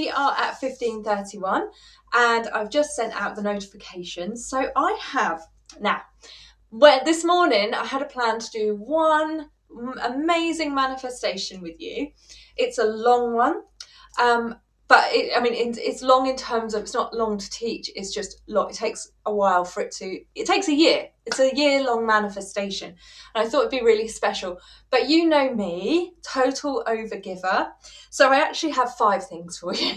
We are at 15:31 and I've just sent out the notifications. So I have now, this morning I had a plan to do one amazing manifestation with you. It's a long one, but it's long in terms of, it's not long to teach, it's just long. It takes a while for it takes a year. It's a year-long manifestation, and I thought it'd be really special. But you know me, total overgiver, so I actually have 5 things for you.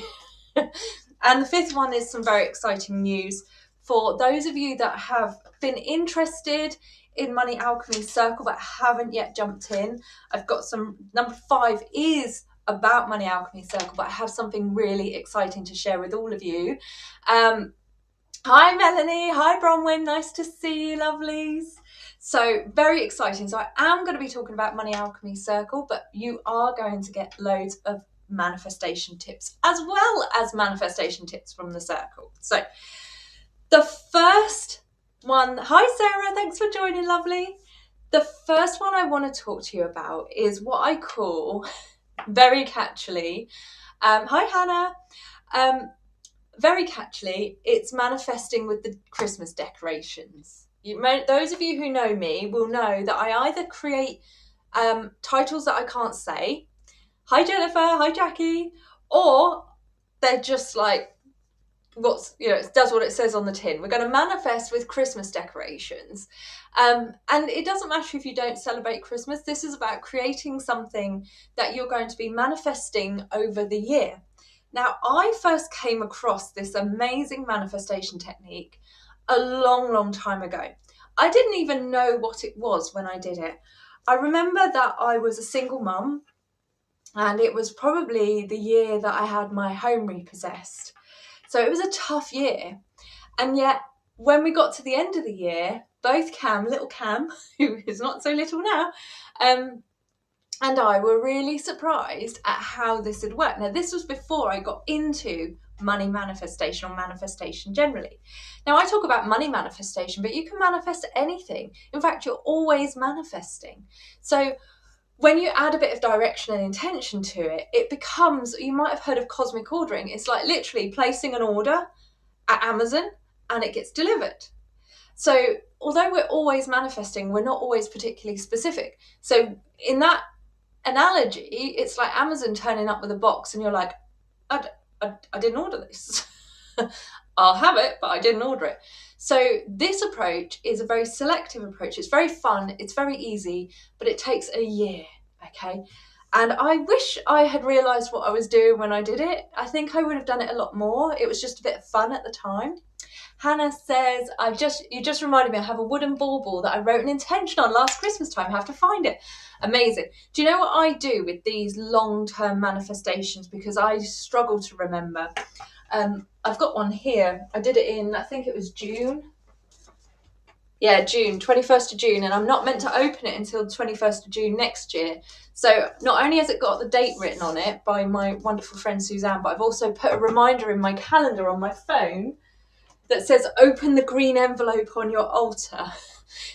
And the 5th one is some very exciting news for those of you that have been interested in Money Alchemy Circle but haven't yet jumped in. I've got some. Number 5 is about Money Alchemy Circle, but I have something really exciting to share with all of you. Hi Melanie, hi Bronwyn, nice to see you, lovelies. So very exciting. So I am going to be talking about Money Alchemy Circle, but you are going to get loads of manifestation tips as well as manifestation tips from the circle. So the first one, hi Sarah, thanks for joining, lovely. The first one I want to talk to you about is what I call, very catchily, hi Hannah, very catchily, it's manifesting with the Christmas decorations. Those of you who know me will know that I either create titles that I can't say, hi Jennifer, hi Jackie, or they're just like, it does what it says on the tin. We're going to manifest with Christmas decorations. And it doesn't matter if you don't celebrate Christmas. This is about creating something that you're going to be manifesting over the year. Now, I first came across this amazing manifestation technique a long, long time ago. I didn't even know what it was when I did it. I remember that I was a single mum, and it was probably the year that I had my home repossessed. So it was a tough year. And yet, when we got to the end of the year, both little Cam, who is not so little now, and I were really surprised at how this had worked. Now, this was before I got into money manifestation or manifestation generally. Now, I talk about money manifestation, but you can manifest anything. In fact, you're always manifesting. So when you add a bit of direction and intention to it, it becomes, you might have heard of cosmic ordering. It's like literally placing an order at Amazon and it gets delivered. So although we're always manifesting, we're not always particularly specific. So in that analogy, it's like Amazon turning up with a box and you're like, I didn't order this. I'll have it, but I didn't order it. So this approach is a very selective approach. It's very fun, it's very easy, but it takes a year, okay? And I wish I had realised what I was doing when I did it. I think I would have done it a lot more. It was just a bit of fun at the time. Hannah says, you just reminded me, I have a wooden bauble that I wrote an intention on last Christmas time. I have to find it. Amazing. Do you know what I do with these long-term manifestations? Because I struggle to remember. I've got one here. I did it in, I think it was June. Yeah, June, 21st of June. And I'm not meant to open it until 21st of June next year. So not only has it got the date written on it by my wonderful friend Suzanne, but I've also put a reminder in my calendar on my phone that says open the green envelope on your altar.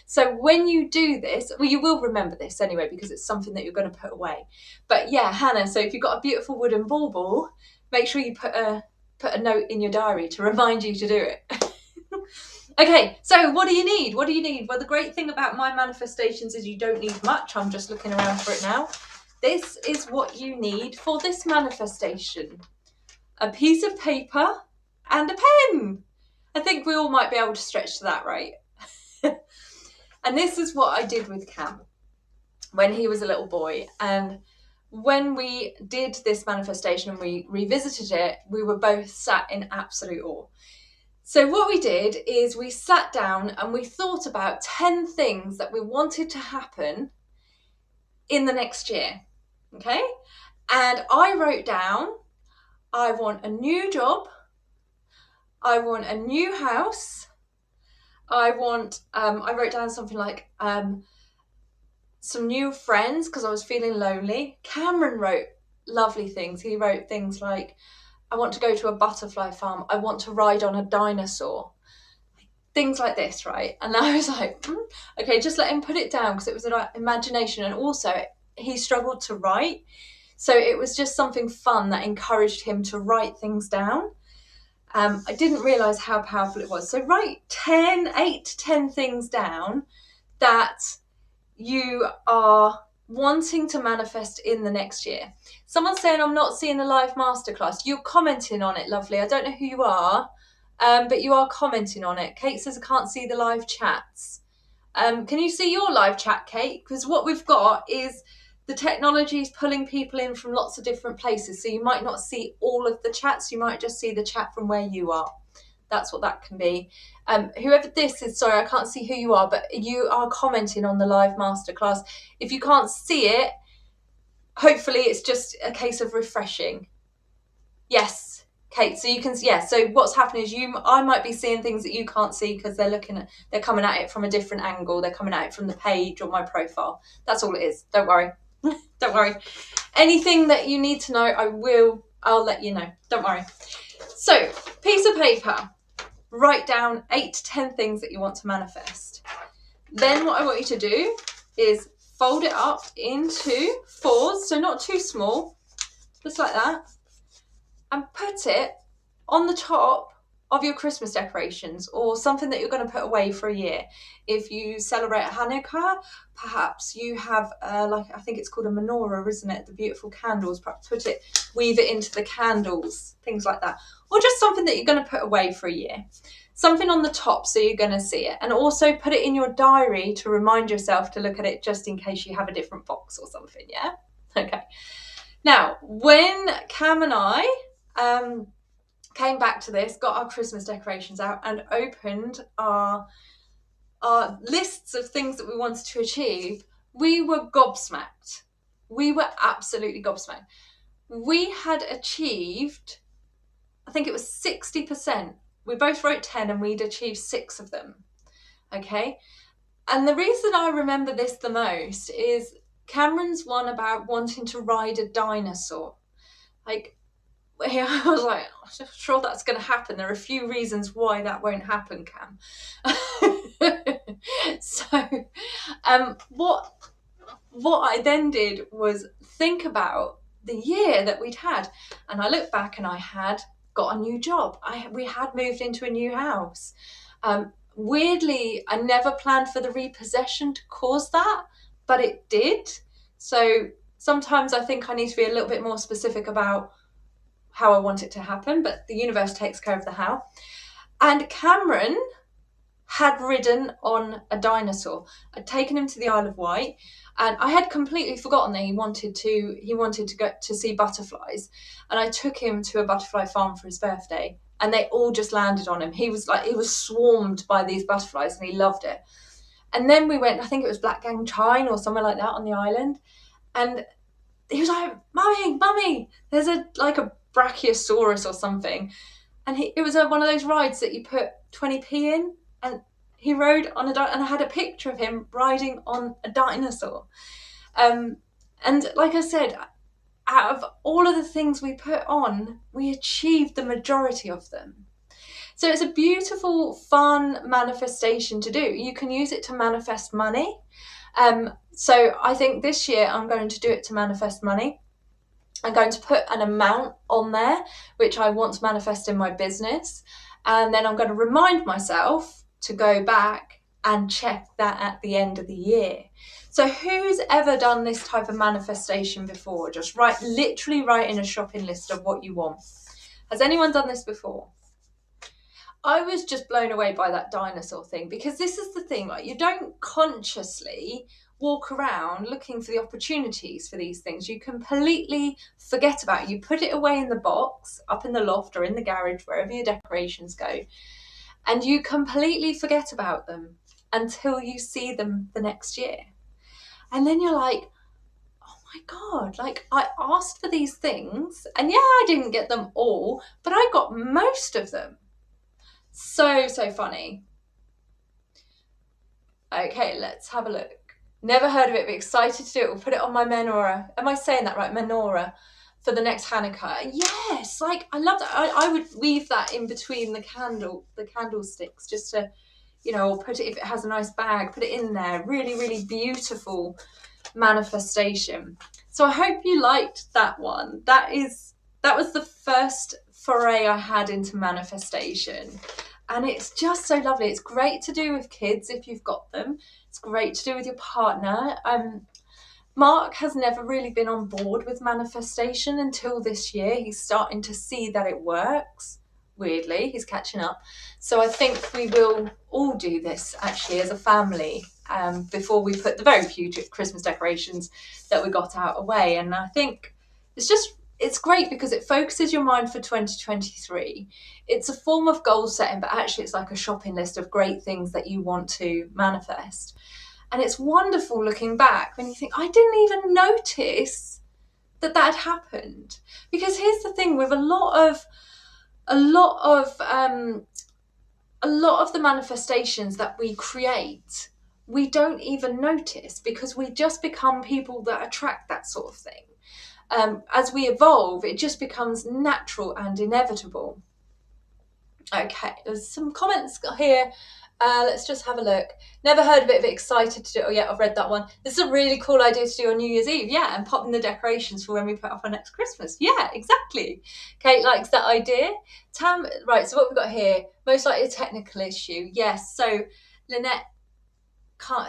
So when you do this, well, you will remember this anyway, because it's something that you're going to put away. But yeah, Hannah, so if you've got a beautiful wooden bauble, make sure you put a note in your diary to remind you to do it. Okay, so what do you need? What do you need? Well, the great thing about my manifestations is you don't need much. I'm just looking around for it now. This is what you need for this manifestation. A piece of paper and a pen. I think we all might be able to stretch to that, right? And this is what I did with Cam when he was a little boy. And when we did this manifestation and we revisited it, we were both sat in absolute awe. So what we did is we sat down and we thought about 10 things that we wanted to happen in the next year, okay? And I wrote down, I want a new job, I want a new house, I wrote down something like some new friends because I was feeling lonely. Cameron wrote lovely things. He wrote things like, I want to go to a butterfly farm. I want to ride on a dinosaur. Things like this, right? And I was like, okay, just let him put it down because it was an imagination. And also he struggled to write. So it was just something fun that encouraged him to write things down. I didn't realise how powerful it was. So write 8 to 10 things down that you are wanting to manifest in the next year. Someone's saying, I'm not seeing the live masterclass. You're commenting on it, lovely. I don't know who you are, but you are commenting on it. Kate says, I can't see the live chats. Can you see your live chat, Kate? Because what we've got is the technology is pulling people in from lots of different places. So you might not see all of the chats. You might just see the chat from where you are. That's what that can be. Whoever this is, sorry, I can't see who you are, but you are commenting on the live masterclass. If you can't see it, hopefully it's just a case of refreshing. Yes, Kate. So you can, yeah. So what's happening is I might be seeing things that you can't see because they're coming at it from a different angle. They're coming at it from the page or my profile. That's all it is. Don't worry. Don't worry. Anything that you need to know, I'll let you know. Don't worry. So, piece of paper. Write down 8 to 10 things that you want to manifest. Then what I want you to do is fold it up into 4s, so not too small, just like that, and put it on the top of your Christmas decorations or something that you're going to put away for a year. If you celebrate Hanukkah, perhaps you have I think it's called a menorah, isn't it? The beautiful candles. Perhaps weave it into the candles, things like that. Or just something that you're going to put away for a year. Something on the top so you're going to see it. And also put it in your diary to remind yourself to look at it just in case you have a different box or something, yeah? Okay. Now, when Cam and I came back to this, got our Christmas decorations out and opened our lists of things that we wanted to achieve, we were gobsmacked. We were absolutely gobsmacked. We had achieved, I think it was 60%. We both wrote 10 and we'd achieved 6 of them. Okay. And the reason I remember this the most is Cameron's one about wanting to ride a dinosaur. Like, I was like, I'm sure that's going to happen. There are a few reasons why that won't happen, Cam. So, what I then did was think about the year that we'd had, and I looked back and I had got a new job. We had moved into a new house. Weirdly, I never planned for the repossession to cause that, but it did. So sometimes I think I need to be a little bit more specific about how I want it to happen, but the universe takes care of the how. And Cameron had ridden on a dinosaur. I'd taken him to the Isle of Wight, and I had completely forgotten that he wanted to go to see butterflies. And I took him to a butterfly farm for his birthday, and they all just landed on him. He was swarmed by these butterflies, and he loved it. And then we went, I think it was Blackgang Chine or somewhere like that on the island, and he was like, Mummy, there's a Brachiosaurus or something. And it was one of those rides that you put 20p in, and he rode on and I had a picture of him riding on a dinosaur. And like I said, out of all of the things we put on, we achieved the majority of them. So it's a beautiful, fun manifestation to do. You can use it to manifest money. So I think this year I'm going to do it to manifest money. I'm going to put an amount on there, which I want to manifest in my business. And then I'm going to remind myself to go back and check that at the end of the year. So who's ever done this type of manifestation before? Just literally write in a shopping list of what you want. Has anyone done this before? I was just blown away by that dinosaur thing, because this is the thing, like, you don't consciously walk around looking for the opportunities for these things. You completely forget about it. You put it away in the box, up in the loft or in the garage, wherever your decorations go, and you completely forget about them until you see them the next year. And then you're like, oh my God, like, I asked for these things, and yeah, I didn't get them all, but I got most of them. So funny. Okay, let's have a look. Never heard of it, but excited to do it. We'll put it on my menorah. Am I saying that right? Menorah for the next Hanukkah. Yes, like, I love that. I would weave that in between the candlesticks, just to, or put it, if it has a nice bag, put it in there. Really, really beautiful manifestation. So I hope you liked that one. That was the first foray I had into manifestation. And it's just so lovely. It's great to do with kids if you've got them. It's great to do with your partner. Mark has never really been on board with manifestation until this year. He's starting to see that it works. Weirdly, he's catching up. So I think we will all do this actually as a family before we put the very few Christmas decorations that we got out away. And I think it's great because it focuses your mind for 2023. It's a form of goal setting, but actually it's like a shopping list of great things that you want to manifest. And it's wonderful looking back when you think, I didn't even notice that had happened. Because here's the thing, with a lot of the manifestations that we create, we don't even notice because we just become people that attract that sort of thing. As we evolve, it just becomes natural and inevitable. Okay, there's some comments here. Let's just have a look. Never heard of it, but excited to do it. Oh yeah, I've read that one. This is a really cool idea to do on New Year's Eve. Yeah, and pop in the decorations for when we put up our next Christmas. Yeah, exactly. Kate likes that idea. Tam, right, so what we've got here, most likely a technical issue. Yes, so Lynette,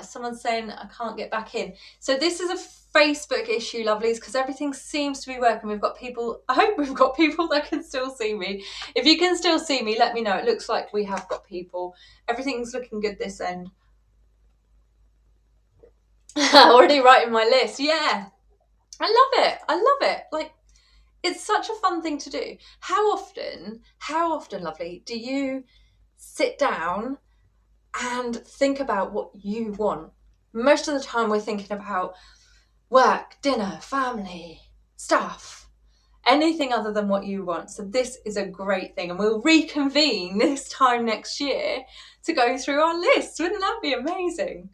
someone's saying I can't get back in. So this is a Facebook issue, lovelies, because everything seems to be working. We've got people, I hope we've got people that can still see me. If you can still see me, let me know. It looks like we have got people. Everything's looking good this end. Already writing my list. Yeah, I love it. Like, it's such a fun thing to do. How often, lovely, do you sit down and think about what you want? Most of the time we're thinking about work, dinner, family, stuff, anything other than what you want. So this is a great thing, and we'll reconvene this time next year to go through our list. Wouldn't that be amazing?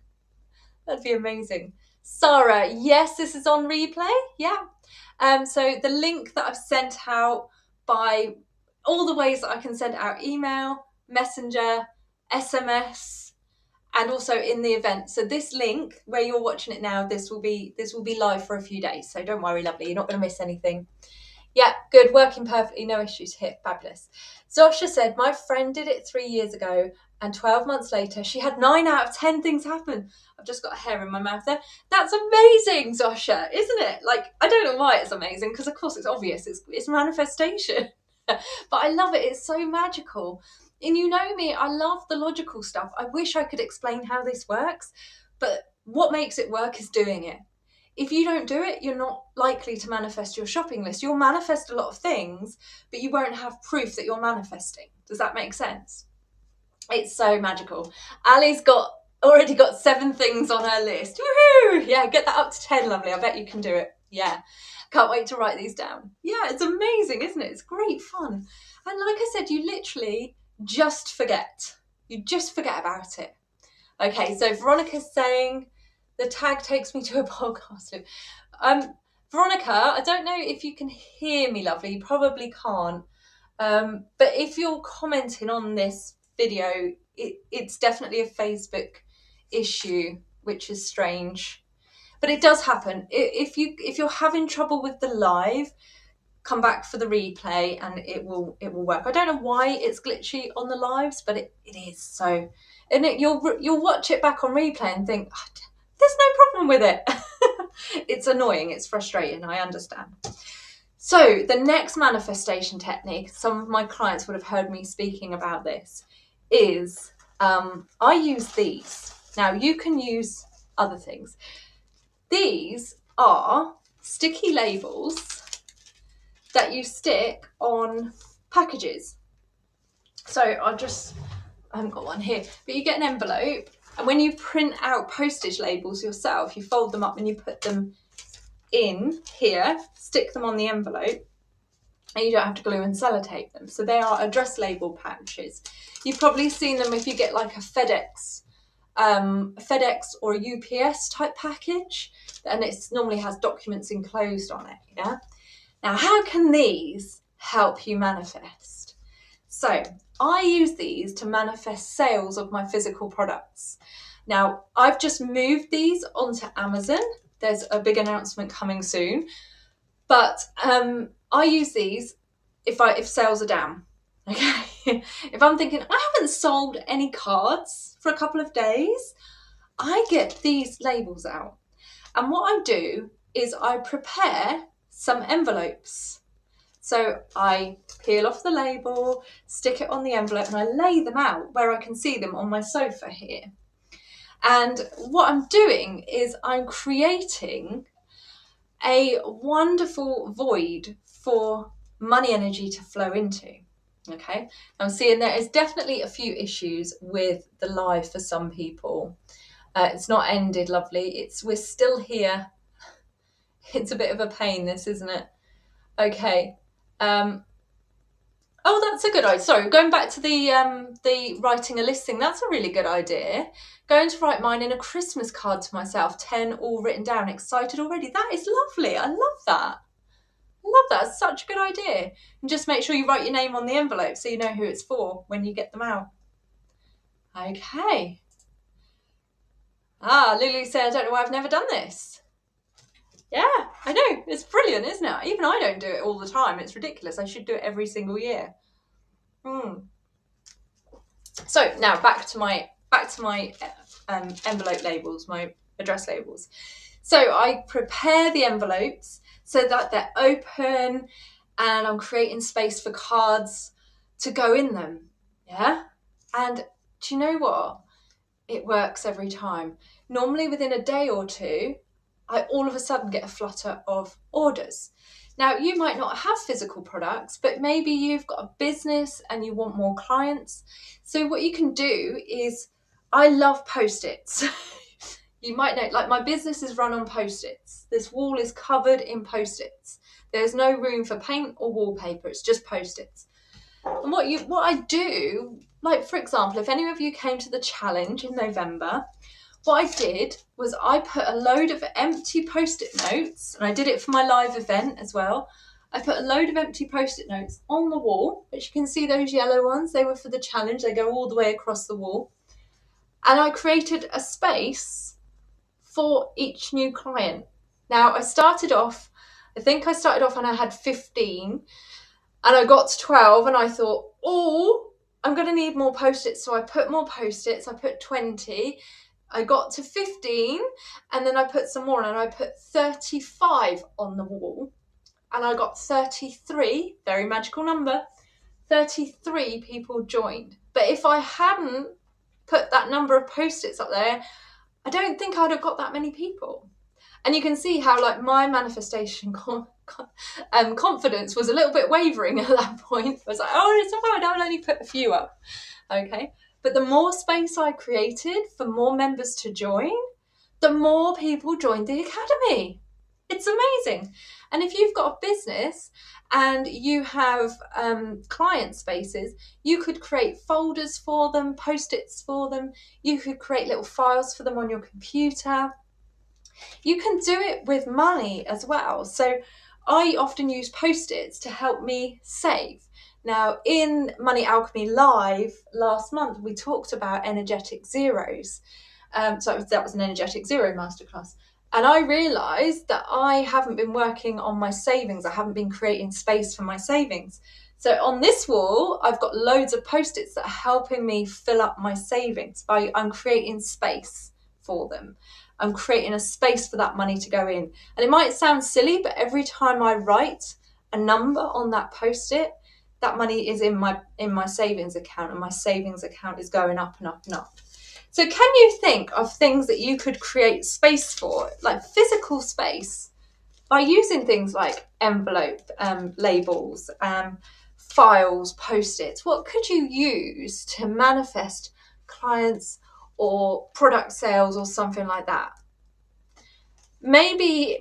That'd be amazing. Sarah, yes, this is on replay. Yeah. So the link that I've sent out, by all the ways that I can send out: email, messenger, SMS, and also in the event. So this link where you're watching it now, this will be live for a few days. So don't worry, lovely, you're not going to miss anything. Yeah, good, working perfectly, no issues here, fabulous. Zosha said, my friend did it 3 years ago and 12 months later, she had 9 out of 10 things happen. I've just got a hair in my mouth there. That's amazing, Zosha, isn't it? Like, I don't know why it's amazing, because of course it's obvious, it's manifestation. But I love it, it's so magical. And you know me, I love the logical stuff. I wish I could explain how this works, but what makes it work is doing it. If you don't do it, you're not likely to manifest your shopping list. You'll manifest a lot of things, but you won't have proof that you're manifesting. Does that make sense? It's so magical. Ali's already got 7 things on her list. Woohoo! Yeah, get that up to 10, lovely. I bet you can do it. Yeah. Can't wait to write these down. Yeah, it's amazing, isn't it? It's great fun. And like I said, you literally just forget. You just forget about it. Okay, so Veronica's saying, the tag takes me to a podcast. Veronica, I don't know if you can hear me, lovely. You probably can't. But if you're commenting on this video, it's definitely a Facebook issue, which is strange. But it does happen. If you're having trouble with the live, come back for the replay and it will work. I don't know why it's glitchy on the lives, but it is. So, and you'll watch it back on replay and think, oh, there's no problem with it. It's annoying, it's frustrating, I understand. So the next manifestation technique, some of my clients would have heard me speaking about this, is I use these. Now you can use other things. These are sticky labels that you stick on packages. So I haven't got one here, but you get an envelope, and when you print out postage labels yourself, you fold them up and you put them in here, stick them on the envelope, and you don't have to glue and sellotape them. So they are address label pouches. You've probably seen them if you get like a FedEx or a UPS type package, and it normally has documents enclosed on it. Yeah. Now, how can these help you manifest? So I use these to manifest sales of my physical products. Now, I've just moved these onto Amazon. There's a big announcement coming soon. But I use these if sales are down. Okay. If I'm thinking I haven't sold any cards for a couple of days, I get these labels out. And what I do is I prepare some envelopes. So I peel off the label, stick it on the envelope, and I lay them out where I can see them on my sofa here. And what I'm doing is I'm creating a wonderful void for money energy to flow into. Okay, I'm seeing there is definitely a few issues with the live for some people. It's not ended, lovely. We're still here. It's a bit of a pain, this, isn't it? Okay. Oh, that's a good idea. Sorry, going back to the writing a listing, that's a really good idea. Going to write mine in a Christmas card to myself, 10 all written down, excited already. That is lovely. I love that. I love that. It's such a good idea. And just make sure you write your name on the envelope so you know who it's for when you get them out. Okay. Lulu said, I don't know why I've never done this. Yeah, I know. It's brilliant, isn't it? Even I don't do it all the time. It's ridiculous. I should do it every single year. So now back to my envelope labels, my address labels. So I prepare the envelopes so that they're open, and I'm creating space for cards to go in them. Yeah. And do you know what? It works every time. Normally within a day or two, I all of a sudden get a flutter of orders. Now, you might not have physical products, but maybe you've got a business and you want more clients. So what you can do is, I love Post-its. You might know, like, my business is run on Post-its. This wall is covered in Post-its. There's no room for paint or wallpaper. It's just Post-its. And what I do, like, for example, if any of you came to the challenge in November, what I did was I put a load of empty Post-it notes, and I did it for my live event as well. I put a load of empty Post-it notes on the wall, which you can see those yellow ones. They were for the challenge. They go all the way across the wall. And I created a space for each new client. Now, I started off and I had 15, and I got to 12, and I thought, I'm going to need more Post-its. So I put more Post-its. I put 20. I got to 15, and then I put some more, and I put 35 on the wall, and I got 33, very magical number, 33 people joined. But if I hadn't put that number of Post-its up there, I don't think I'd have got that many people. And you can see how, like, my manifestation confidence was a little bit wavering at that point. I was like, it's fine, I'll only put a few up. Okay. But the more space I created for more members to join, the more people joined the academy. It's amazing. And if you've got a business and you have client spaces, you could create folders for them, Post-its for them. You could create little files for them on your computer. You can do it with money as well. So I often use Post-its to help me save. Now, in Money Alchemy Live last month, we talked about energetic zeros. So that was an energetic zero masterclass. And I realised that I haven't been working on my savings. I haven't been creating space for my savings. So on this wall, I've got loads of Post-its that are helping me fill up my savings. I'm creating space for them. I'm creating a space for that money to go in. And it might sound silly, but every time I write a number on that Post-it, that money is in my savings account, and my savings account is going up and up and up. So can you think of things that you could create space for, like physical space, by using things like envelope labels, files, Post-its? What could you use to manifest clients or product sales or something like that? Maybe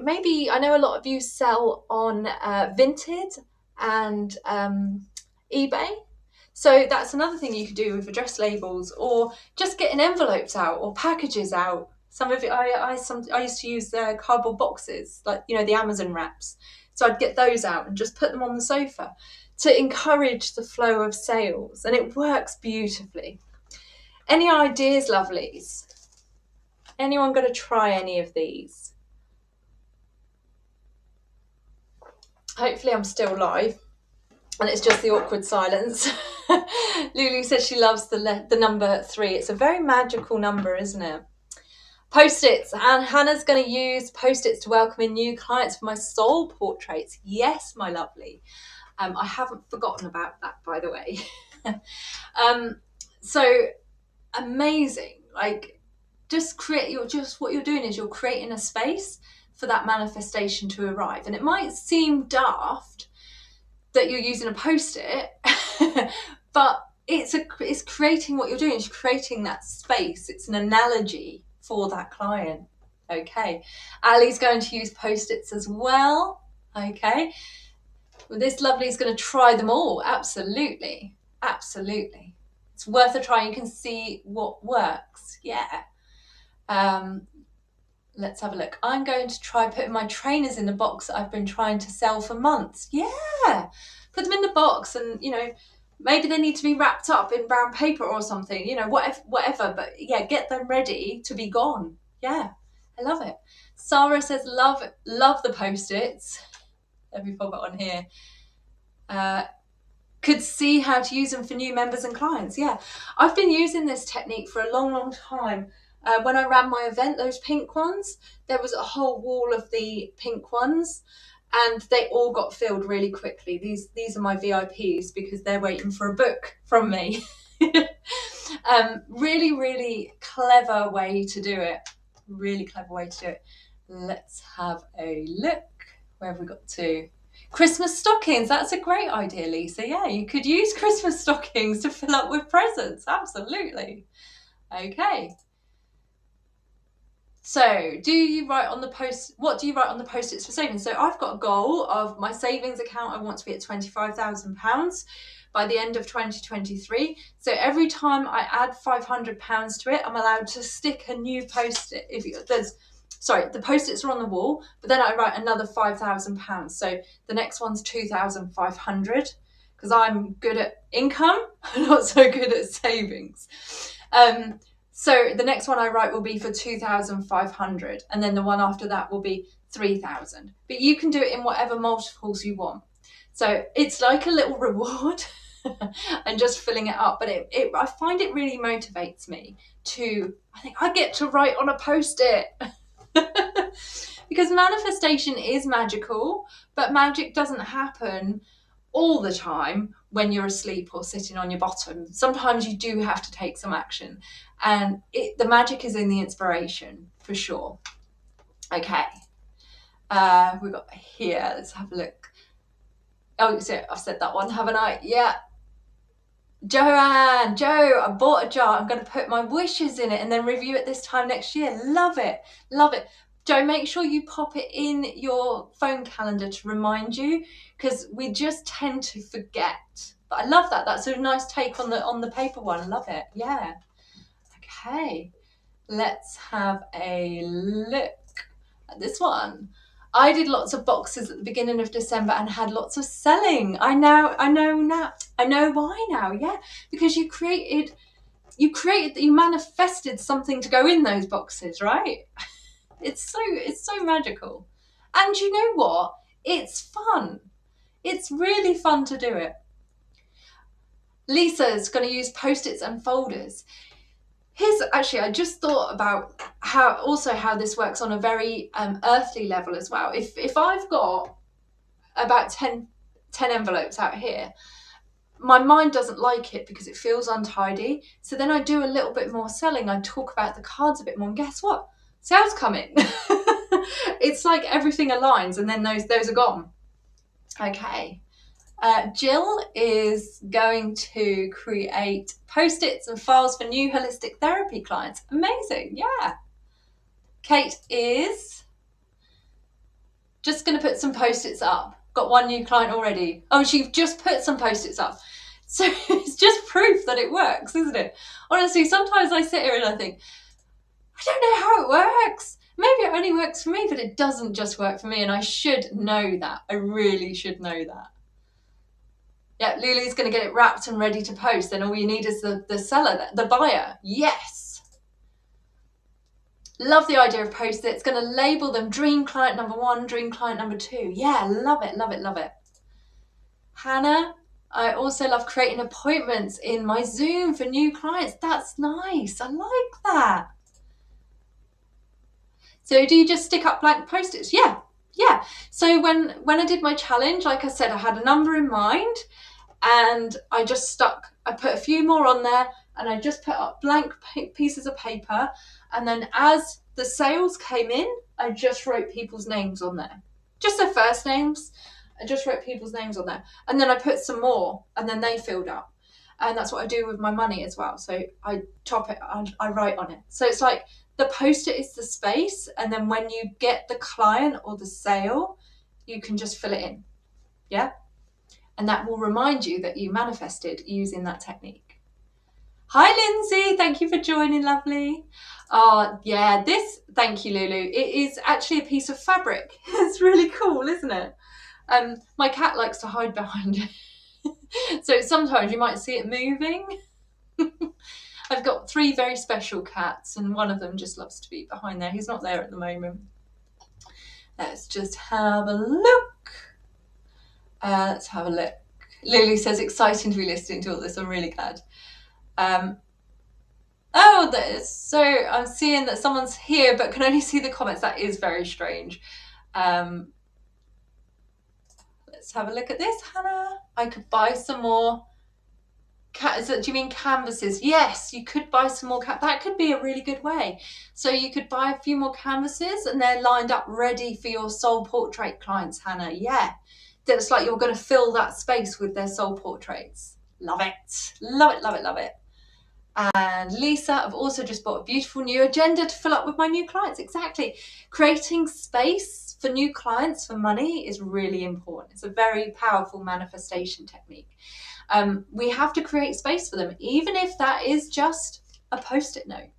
I know a lot of you sell on Vinted and eBay. So that's another thing you could do with address labels, or just getting envelopes out or packages out. Some of it, I used to use cardboard boxes, like, the Amazon wraps. So I'd get those out and just put them on the sofa to encourage the flow of sales, and it works beautifully. Any ideas, lovelies? Anyone going to try any of these? Hopefully I'm still live and it's just the awkward silence. Lulu says she loves the number 3. It's a very magical number, isn't it? Post-its, and Hannah's going to use post-its to welcome in new clients for my soul portraits. Yes, my lovely. I haven't forgotten about that, by the way. So amazing. Like, just what you're doing is you're creating a space for that manifestation to arrive. And it might seem daft that you're using a post-it, but it's creating what you're doing. It's creating that space. It's an analogy for that client. Okay. Ali's going to use post-its as well. Okay. Well, this lovely is going to try them all. Absolutely. Absolutely. It's worth a try. You can see what works. Yeah. Let's have a look. I'm going to try putting my trainers in the box that I've been trying to sell for months. Yeah. Put them in the box and, maybe they need to be wrapped up in brown paper or something, whatever. But yeah, get them ready to be gone. Yeah. I love it. Sarah says, love the post-its. Let me pop it on here. Could see how to use them for new members and clients. Yeah. I've been using this technique for a long, long time. When I ran my event, those pink ones, there was a whole wall of the pink ones and they all got filled really quickly. These are my VIPs because they're waiting for a book from me. Really, really clever way to do it. Really clever way to do it. Let's have a look. Where have we got to? Christmas stockings. That's a great idea, Lisa. Yeah, you could use Christmas stockings to fill up with presents. Absolutely. Okay. So what do you write on the post-its for savings? So I've got a goal of my savings account. I want to be at £25,000 by the end of 2023. So every time I add £500 to it, I'm allowed to stick a new post-it. The post-its are on the wall, but then I write another £5,000. So the next one's 2,500 because I'm good at income, not so good at savings. So the next one I write will be for 2,500, and then the one after that will be 3,000. But you can do it in whatever multiples you want. So it's like a little reward and just filling it up. But I find it really motivates me I think I get to write on a post-it. Because manifestation is magical, but magic doesn't happen all the time when you're asleep or sitting on your bottom. Sometimes you do have to take some action, and the magic is in the inspiration for sure. Okay, we've got here, let's have a look. Oh, so I've said that one, haven't I? Yeah. Joe, I bought a jar. I'm going to put my wishes in it and then review it this time next year. Love it. Joe, make sure you pop it in your phone calendar to remind you, because we just tend to forget. But I love that. That's a nice take on the paper one. Love it. Yeah. Okay. Let's have a look at this one. I did lots of boxes at the beginning of December and had lots of selling. I know why now. Yeah, because you manifested something to go in those boxes, right? It's so magical. And you know what? It's fun. It's really fun to do it. Lisa's going to use post-its and folders. I just thought about how this works on a very earthly level as well. If I've got about 10 envelopes out here, my mind doesn't like it because it feels untidy. So then I do a little bit more selling. I talk about the cards a bit more, and guess what? Sales come in. It's like everything aligns, and then those are gone. Okay. Jill is going to create post-its and files for new holistic therapy clients. Amazing, yeah. Kate is just going to put some post-its up. Got one new client already. Oh, she's just put some post-its up. So it's just proof that it works, isn't it? Honestly, sometimes I sit here and I think, I don't know how it works. Maybe it only works for me, but it doesn't just work for me, and I should know that. I really should know that. Yeah, Lulu's going to get it wrapped and ready to post. Then all you need is the seller, the buyer. Yes. Love the idea of post-its. Going to label them dream client number 1, dream client number 2. Yeah, love it, love it, love it. Hannah, I also love creating appointments in my Zoom for new clients. That's nice. I like that. So do you just stick up blank post-its? Yeah. So when I did my challenge, like I said, I had a number in mind and I put a few more on there and I just put up blank pieces of paper. And then as the sales came in, I just wrote people's names on there. Just their first names. I just wrote people's names on there. And then I put some more and then they filled up. And that's what I do with my money as well. So I top it, I write on it. So it's like the post-it is the space. And then when you get the client or the sale, you can just fill it in. Yeah. And that will remind you that you manifested using that technique. Hi, Lindsay. Thank you for joining, lovely. Oh, yeah, thank you, Lulu. It is actually a piece of fabric. It's really cool, isn't it? My cat likes to hide behind it. So sometimes you might see it moving. I've got 3 very special cats and one of them just loves to be behind there. He's not there at the moment. Let's just have a look. Let's have a look. Lily says, exciting to be listening to all this. I'm really glad. So I'm seeing that someone's here but can only see the comments. That is very strange. Let's have a look at this, Hannah. I could buy some more. Do you mean canvases? Yes, you could buy some more. That could be a really good way. So you could buy a few more canvases and they're lined up ready for your soul portrait clients, Hannah. Yeah. That's like you're going to fill that space with their soul portraits. Love it. Love it, love it, love it. And Lisa, I've also just bought a beautiful new agenda to fill up with my new clients. Exactly. Creating space for new clients for money is really important. It's a very powerful manifestation technique. We have to create space for them, even if that is just a post-it note.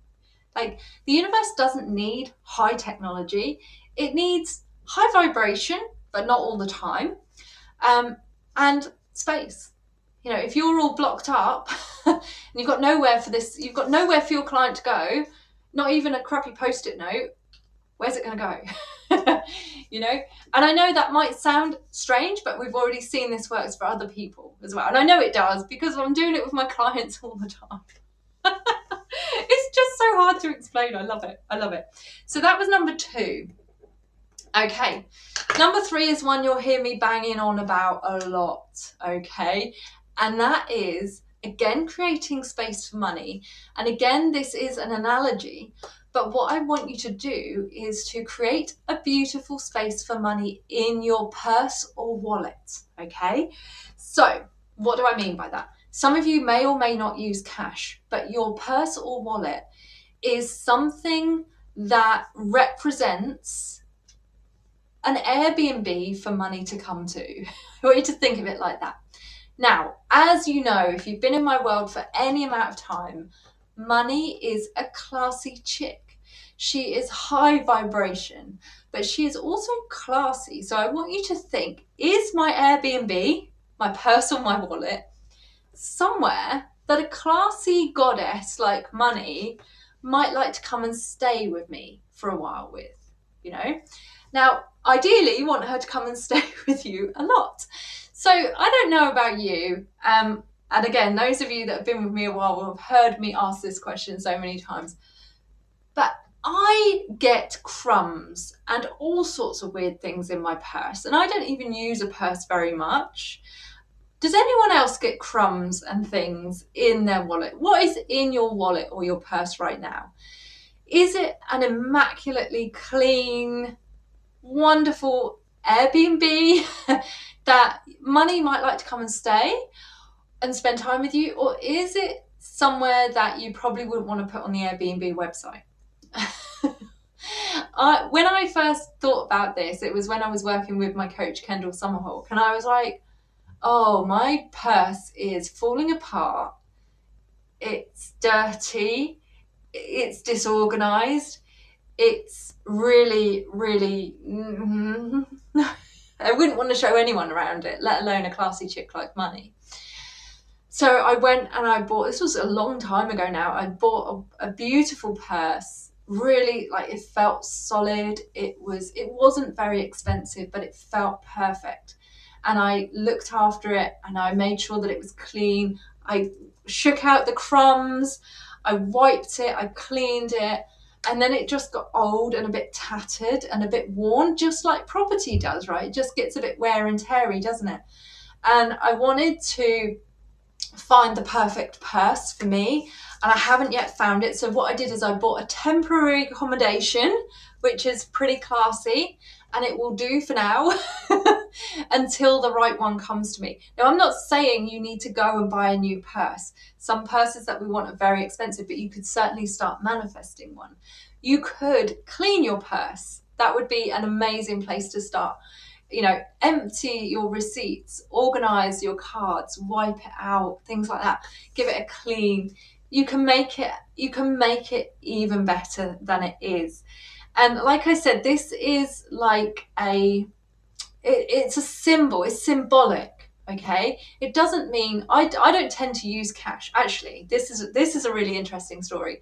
Like, the universe doesn't need high technology. It needs high vibration, but not all the time, and space. You know, if you're all blocked up and you've got nowhere for your client to go, not even a crappy post-it note, where's it going to go? You know, and I know that might sound strange, but we've already seen this works for other people as well. And I know it does because I'm doing it with my clients all the time. It's just so hard to explain. I love it. I love it. So that was number 2. Okay. Number 3 is one you'll hear me banging on about a lot. Okay. And that is, again, creating space for money. And again, this is an analogy. But what I want you to do is to create a beautiful space for money in your purse or wallet, okay? So what do I mean by that? Some of you may or may not use cash, but your purse or wallet is something that represents an Airbnb for money to come to. I want you to think of it like that. Now, as you know, if you've been in my world for any amount of time, money is a classy chick. She is high vibration, but she is also classy. So I want you to think, is my Airbnb, my purse or my wallet, somewhere that a classy goddess like money might like to come and stay with me for a while with, you know? Now, ideally, you want her to come and stay with you a lot. So I don't know about you. And again, those of you that have been with me a while will have heard me ask this question so many times. But I get crumbs and all sorts of weird things in my purse. And I don't even use a purse very much. Does anyone else get crumbs and things in their wallet? What is in your wallet or your purse right now? Is it an immaculately clean, wonderful Airbnb that money might like to come and stay and spend time with you? Or is it somewhere that you probably wouldn't want to put on the Airbnb website? When I first thought about this, it was when I was working with my coach, Kendall Summerhawk, and I was like, oh, my purse is falling apart. It's dirty. It's disorganized. It's really, really... I wouldn't want to show anyone around it, let alone a classy chick like money. So I went and I bought, this was a long time ago now, I bought a beautiful purse really, like, it felt solid. It wasn't very expensive, but it felt perfect. And I looked after it and I made sure that it was clean. I shook out the crumbs, I wiped it, I cleaned it, and then it just got old and a bit tattered and a bit worn, just like property does, right? It just gets a bit wear and teary, doesn't it? And I wanted to find the perfect purse for me, and I haven't yet found it. So what I did is I bought a temporary accommodation, which is pretty classy, and it will do for now until the right one comes to me. Now, I'm not saying you need to go and buy a new purse. Some purses that we want are very expensive, but you could certainly start manifesting one. You could clean your purse. That would be an amazing place to start. Empty your receipts, organize your cards, wipe it out, things like that. Give it a clean. You can make it even better than it is. And like I said, this is like it's a symbol, it's symbolic. Okay, it doesn't mean I don't tend to use cash. Actually, this is a really interesting story.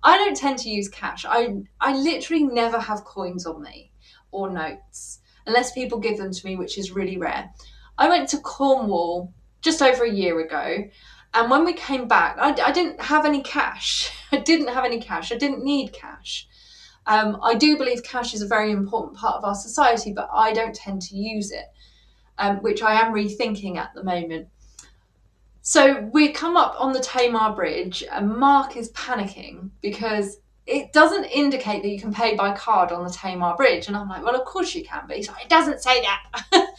I don't tend to use cash. I literally never have coins on me or notes unless people give them to me, which is really rare. I went to Cornwall just over a year ago, and when we came back, I didn't have any cash. I didn't have any cash. I didn't need cash. I do believe cash is a very important part of our society, but I don't tend to use it, which I am rethinking at the moment. So we come up on the Tamar Bridge and Mark is panicking because it doesn't indicate that you can pay by card on the Tamar Bridge. And I'm like, well, of course you can, but he's like, it doesn't say that.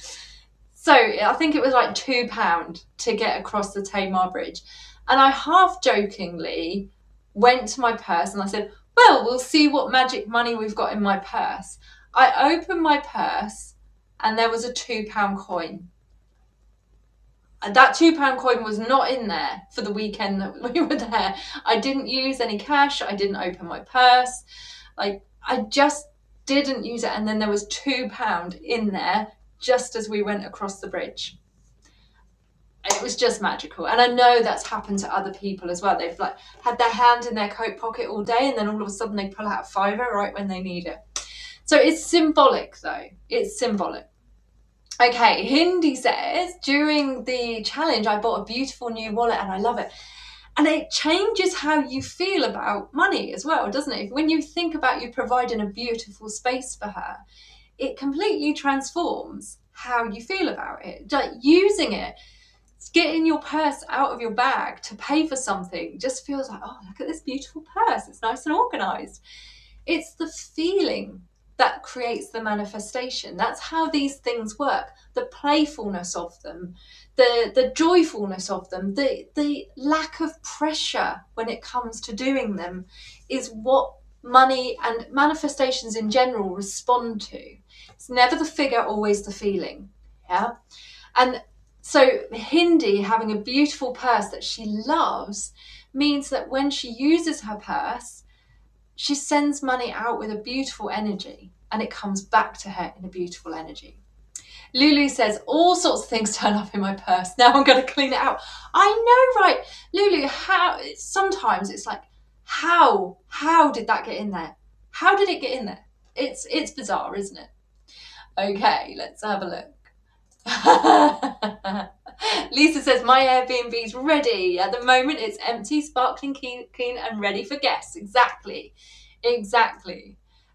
So I think it was like £2 to get across the Tamar Bridge. And I half jokingly went to my purse and I said, well, we'll see what magic money we've got in my purse. I opened my purse and there was a £2 coin. And that £2 coin was not in there for the weekend that we were there. I didn't use any cash. I didn't open my purse. Like, I just didn't use it. And then there was £2 in there just as we went across the bridge. It was just magical. And I know that's happened to other people as well. They've like had their hand in their coat pocket all day and then all of a sudden they pull out a fiver right when they need it. So it's symbolic though. It's symbolic. Okay, Hindi says, during the challenge, I bought a beautiful new wallet and I love it. And it changes how you feel about money as well, doesn't it? When you think about you providing a beautiful space for her, it completely transforms how you feel about it. Like using it, getting your purse out of your bag to pay for something just feels like, oh, look at this beautiful purse. It's nice and organized. It's the feeling that creates the manifestation. That's how these things work. The playfulness of them, the joyfulness of them, the lack of pressure when it comes to doing them is what money and manifestations in general respond to. It's never the figure, always the feeling. Yeah. And so Hindi having a beautiful purse that she loves means that when she uses her purse, she sends money out with a beautiful energy and it comes back to her in a beautiful energy. Lulu says, all sorts of things turn up in my purse. Now I'm going to clean it out. I know, right? Lulu, sometimes it's like, how did that get in there? How did it get in there? It's bizarre, isn't it? Okay, let's have a look. Lisa says, my Airbnb's ready. At the moment, it's empty, sparkling, clean, and ready for guests. Exactly.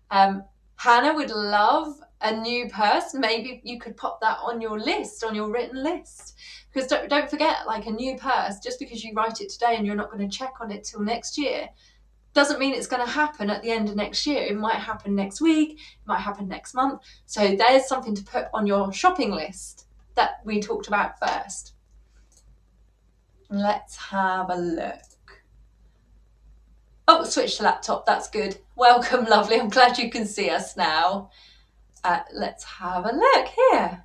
Hannah would love a new purse. Maybe you could pop that on your list, on your written list. Because don't forget, like a new purse, just because you write it today and you're not going to check on it till next year, doesn't mean it's going to happen at the end of next year. It might happen next week, it might happen next month. So there's something to put on your shopping list that we talked about first. Let's have a look. Oh, switch to laptop, that's good. Welcome, lovely, I'm glad you can see us now. Let's have a look here.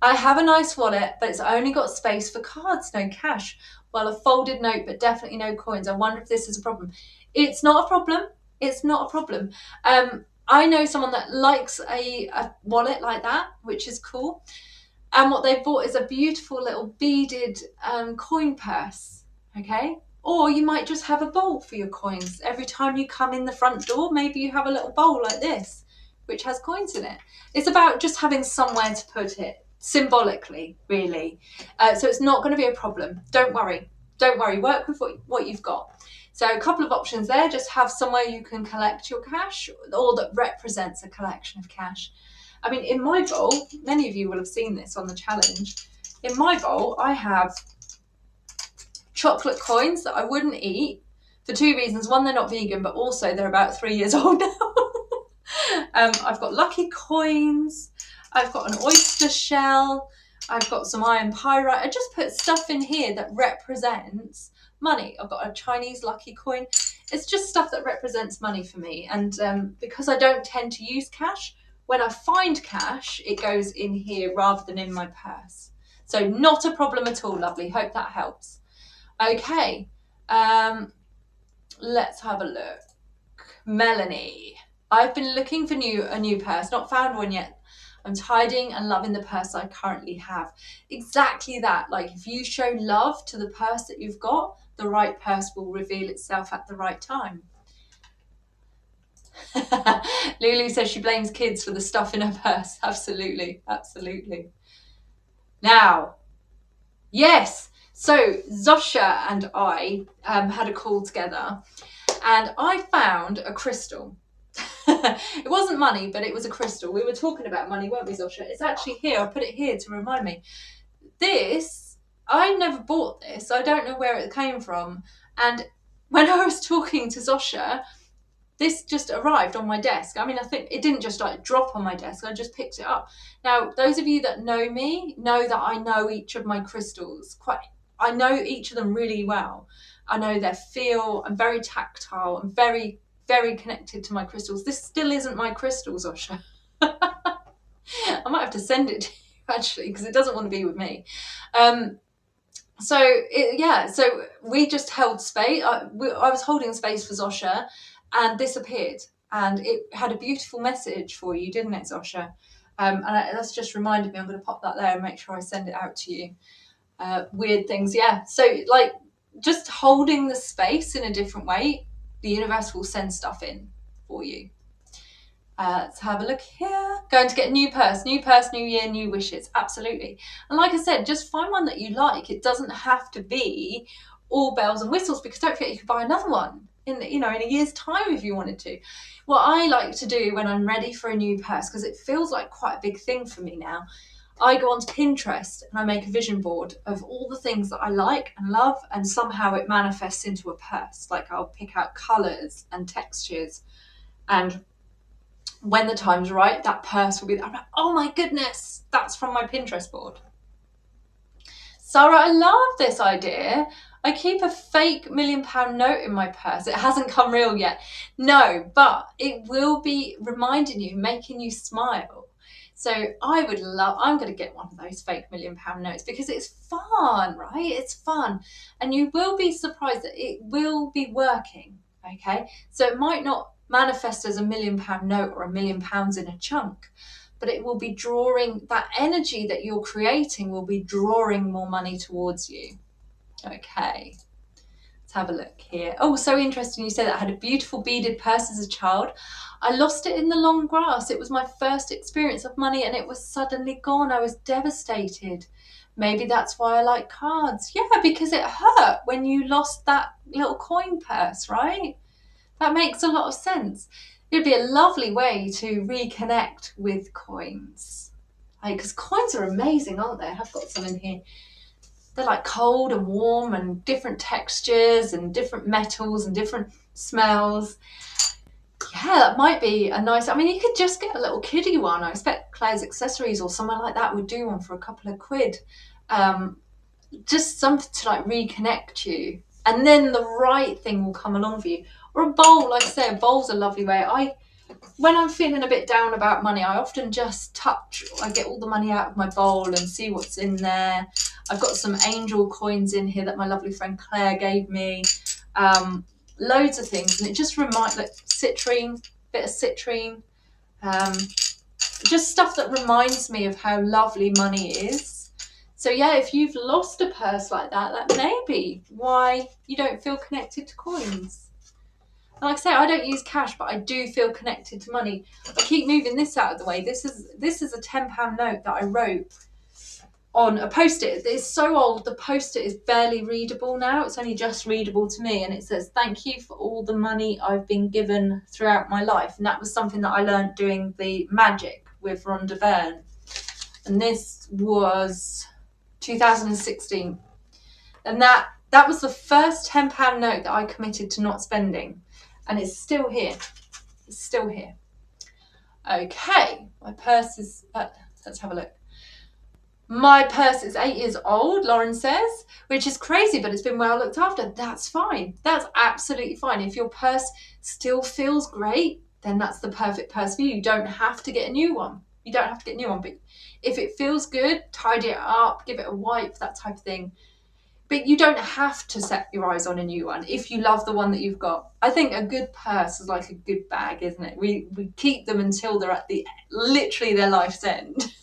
I have a nice wallet, but it's only got space for cards, no cash. Well, a folded note, but definitely no coins. I wonder if this is a problem. It's not a problem. It's not a problem. I know someone that likes a wallet like that, which is cool. And what they've bought is a beautiful little beaded coin purse, okay? Or you might just have a bowl for your coins. Every time you come in the front door, maybe you have a little bowl like this, which has coins in it. It's about just having somewhere to put it, symbolically, really. So it's not going to be a problem. Don't worry. Don't worry. Work with what you've got. So a couple of options there. Just have somewhere you can collect your cash, or that represents a collection of cash. I mean, in my bowl, many of you will have seen this on the challenge. In my bowl, I have chocolate coins that I wouldn't eat for two reasons. One, they're not vegan, but also they're about 3 years old now. I've got lucky coins. I've got an oyster shell. I've got some iron pyrite. I just put stuff in here that represents money. I've got a Chinese lucky coin. It's just stuff that represents money for me. And because I don't tend to use cash, when I find cash, it goes in here rather than in my purse. So not a problem at all, lovely. Hope that helps. Okay, let's have a look. Melanie, I've been looking for a new purse, not found one yet. I'm tidying and loving the purse I currently have. Exactly that. Like, if you show love to the purse that you've got, the right purse will reveal itself at the right time. Lulu says she blames kids for the stuff in her purse. Absolutely, absolutely. Now, yes. So Zosha and I had a call together, and I found a crystal. It wasn't money, but it was a crystal. We were talking about money, weren't we, Zosha? It's actually here. I put it here to remind me. This, I never bought this. I don't know where it came from. And when I was talking to Zosha, this just arrived on my desk. I mean, I think it didn't just like drop on my desk. I just picked it up. Now, those of you that know me know that I know each of my crystals I know each of them really well. I know their feel. I'm very tactile. I'm very, very connected to my crystals. This still isn't my crystals, Zosha. I might have to send it to you, actually, because it doesn't want to be with me. So we just held space. I was holding space for Zosha, and this appeared, and it had a beautiful message for you, didn't it, Zosha? That's just reminded me. I'm going to pop that there and make sure I send it out to you. Weird things, yeah. So, like, just holding the space in a different way, the universe will send stuff in for you. Let's have a look here. Going to get a new purse, new year, new wishes. Absolutely. And like I said, just find one that you like. It doesn't have to be all bells and whistles, because don't forget you could buy another one in a year's time if you wanted to. What I like to do when I'm ready for a new purse, because it feels like quite a big thing for me now, I go onto Pinterest and I make a vision board of all the things that I like and love, and somehow it manifests into a purse. Like, I'll pick out colours and textures, and when the time's right, that purse will be there. I'm like, oh my goodness, that's from my Pinterest board. Sarah, I love this idea. I keep a fake £1 million note in my purse. It hasn't come real yet. No, but it will be reminding you, making you smile. So I'm going to get one of those fake £1 million notes, because it's fun, right? It's fun. And you will be surprised that it will be working, okay? So it might not manifest as a £1 million note or £1 million in a chunk, but it will be drawing, that energy that you're creating will be drawing more money towards you. Okay, let's have a look here. Oh, so interesting you said that. I had a beautiful beaded purse as a child. I lost it in the long grass. It was my first experience of money, and it was suddenly gone. I was devastated. Maybe that's why I like cards. Yeah, because it hurt when you lost that little coin purse, right? That makes a lot of sense. It'd be a lovely way to reconnect with coins. Because coins are amazing, aren't they? I've got some in here. They're like cold and warm and different textures and different metals and different smells. Yeah, that might be a nice, I mean, you could just get a little kiddie one. I expect Claire's Accessories or somewhere like that would do one for a couple of quid. Just something to like reconnect you. And then the right thing will come along for you. Or a bowl, like I say, a bowl's a lovely way. When I'm feeling a bit down about money, I often just I get all the money out of my bowl and see what's in there. I've got some angel coins in here that my lovely friend Claire gave me. Loads of things, and it just reminds, like citrine, bit of citrine, just stuff that reminds me of how lovely money is. So yeah, if you've lost a purse like that, that may be why you don't feel connected to coins. And like I say, I don't use cash, but I do feel connected to money. I keep moving this out of the way. This is a £10 note that I wrote on a post-it. It's so old, the post-it is barely readable now. It's only just readable to me, and it says, "Thank you for all the money I've been given throughout my life." And that was something that I learned doing the magic with Rhonda Byrne. And this was 2016. And that was the first £10 note that I committed to not spending. And it's still here. It's still here. Okay, my purse is, let's have a look. My purse is 8 years old, Lauren says, which is crazy, but it's been well looked after. That's fine. That's absolutely fine. If your purse still feels great, then that's the perfect purse for you. You don't have to get a new one. You don't have to get a new one, but if it feels good, tidy it up, give it a wipe, that type of thing. But you don't have to set your eyes on a new one if you love the one that you've got. I think a good purse is like a good bag, isn't it? We keep them until they're at literally their life's end.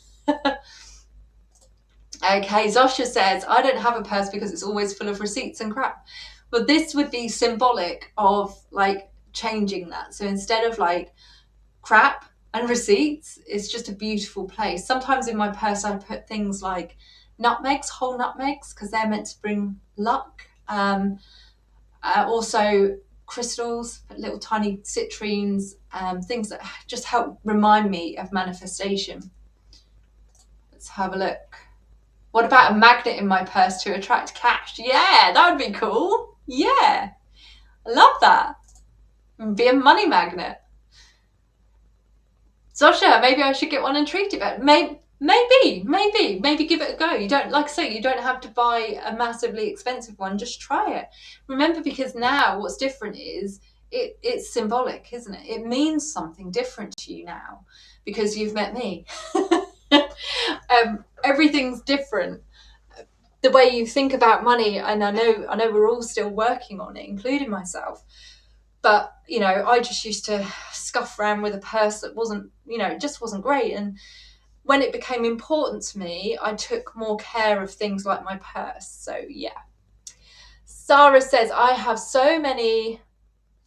Okay, Zosha says, I don't have a purse because it's always full of receipts and crap. But this would be symbolic of like changing that. So instead of like crap and receipts, it's just a beautiful place. Sometimes in my purse I put things like nutmegs, whole nutmegs, because they're meant to bring luck. Also crystals, little tiny citrines, things that just help remind me of manifestation. Let's have a look. What about a magnet in my purse to attract cash? Yeah, that would be cool. Yeah, I love that. Be a money magnet. Zosha, maybe I should get one and treat it better. Maybe give it a go. You don't, like I say, you don't have to buy a massively expensive one. Just try it. Remember, because now what's different is it's symbolic, isn't it? It means something different to you now because you've met me. Everything's different. The way you think about money, and I know we're all still working on it, including myself. But, you know, I just used to scuff around with a purse that wasn't, you know, just wasn't great. And when it became important to me, I took more care of things like my purse. So, yeah. Sarah says, I have so many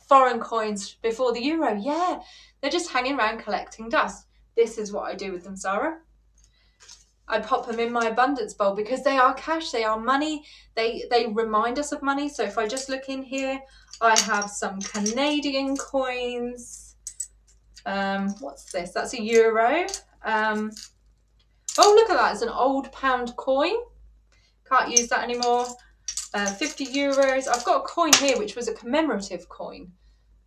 foreign coins before the euro. Yeah, they're just hanging around collecting dust. This is what I do with them, Sarah. I pop them in my abundance bowl because they are cash, they are money, they remind us of money. So if I just look in here, I have some Canadian coins. What's this? That's a euro. Oh, look at that, it's an old pound coin. Can't use that anymore. 50 euros. I've got a coin here which was a commemorative coin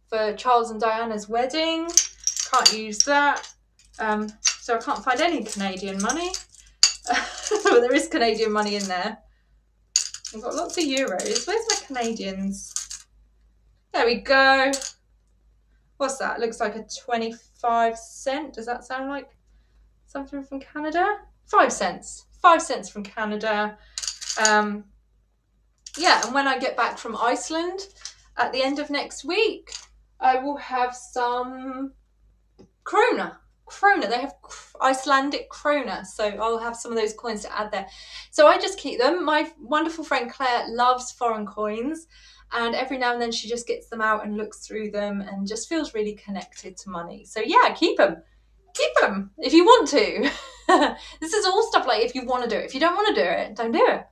for Charles and Diana's wedding. Can't use that. So I can't find any Canadian money. But there is Canadian money in there. I've got lots of euros. Where's my Canadians? There we go. What's that? Looks like a 25 cent. Does that sound like something from Canada? 5 cents. 5 cents from Canada. Yeah, and when I get back from Iceland at the end of next week, I will have some krona. They have Icelandic krona, so I'll have some of those coins to add there. So I just keep them. My wonderful friend Claire loves foreign coins, and every now and then she just gets them out and looks through them and just feels really connected to money. So yeah, keep them if you want to. This is all stuff like if you want to do it. If you don't want to do it, don't do it.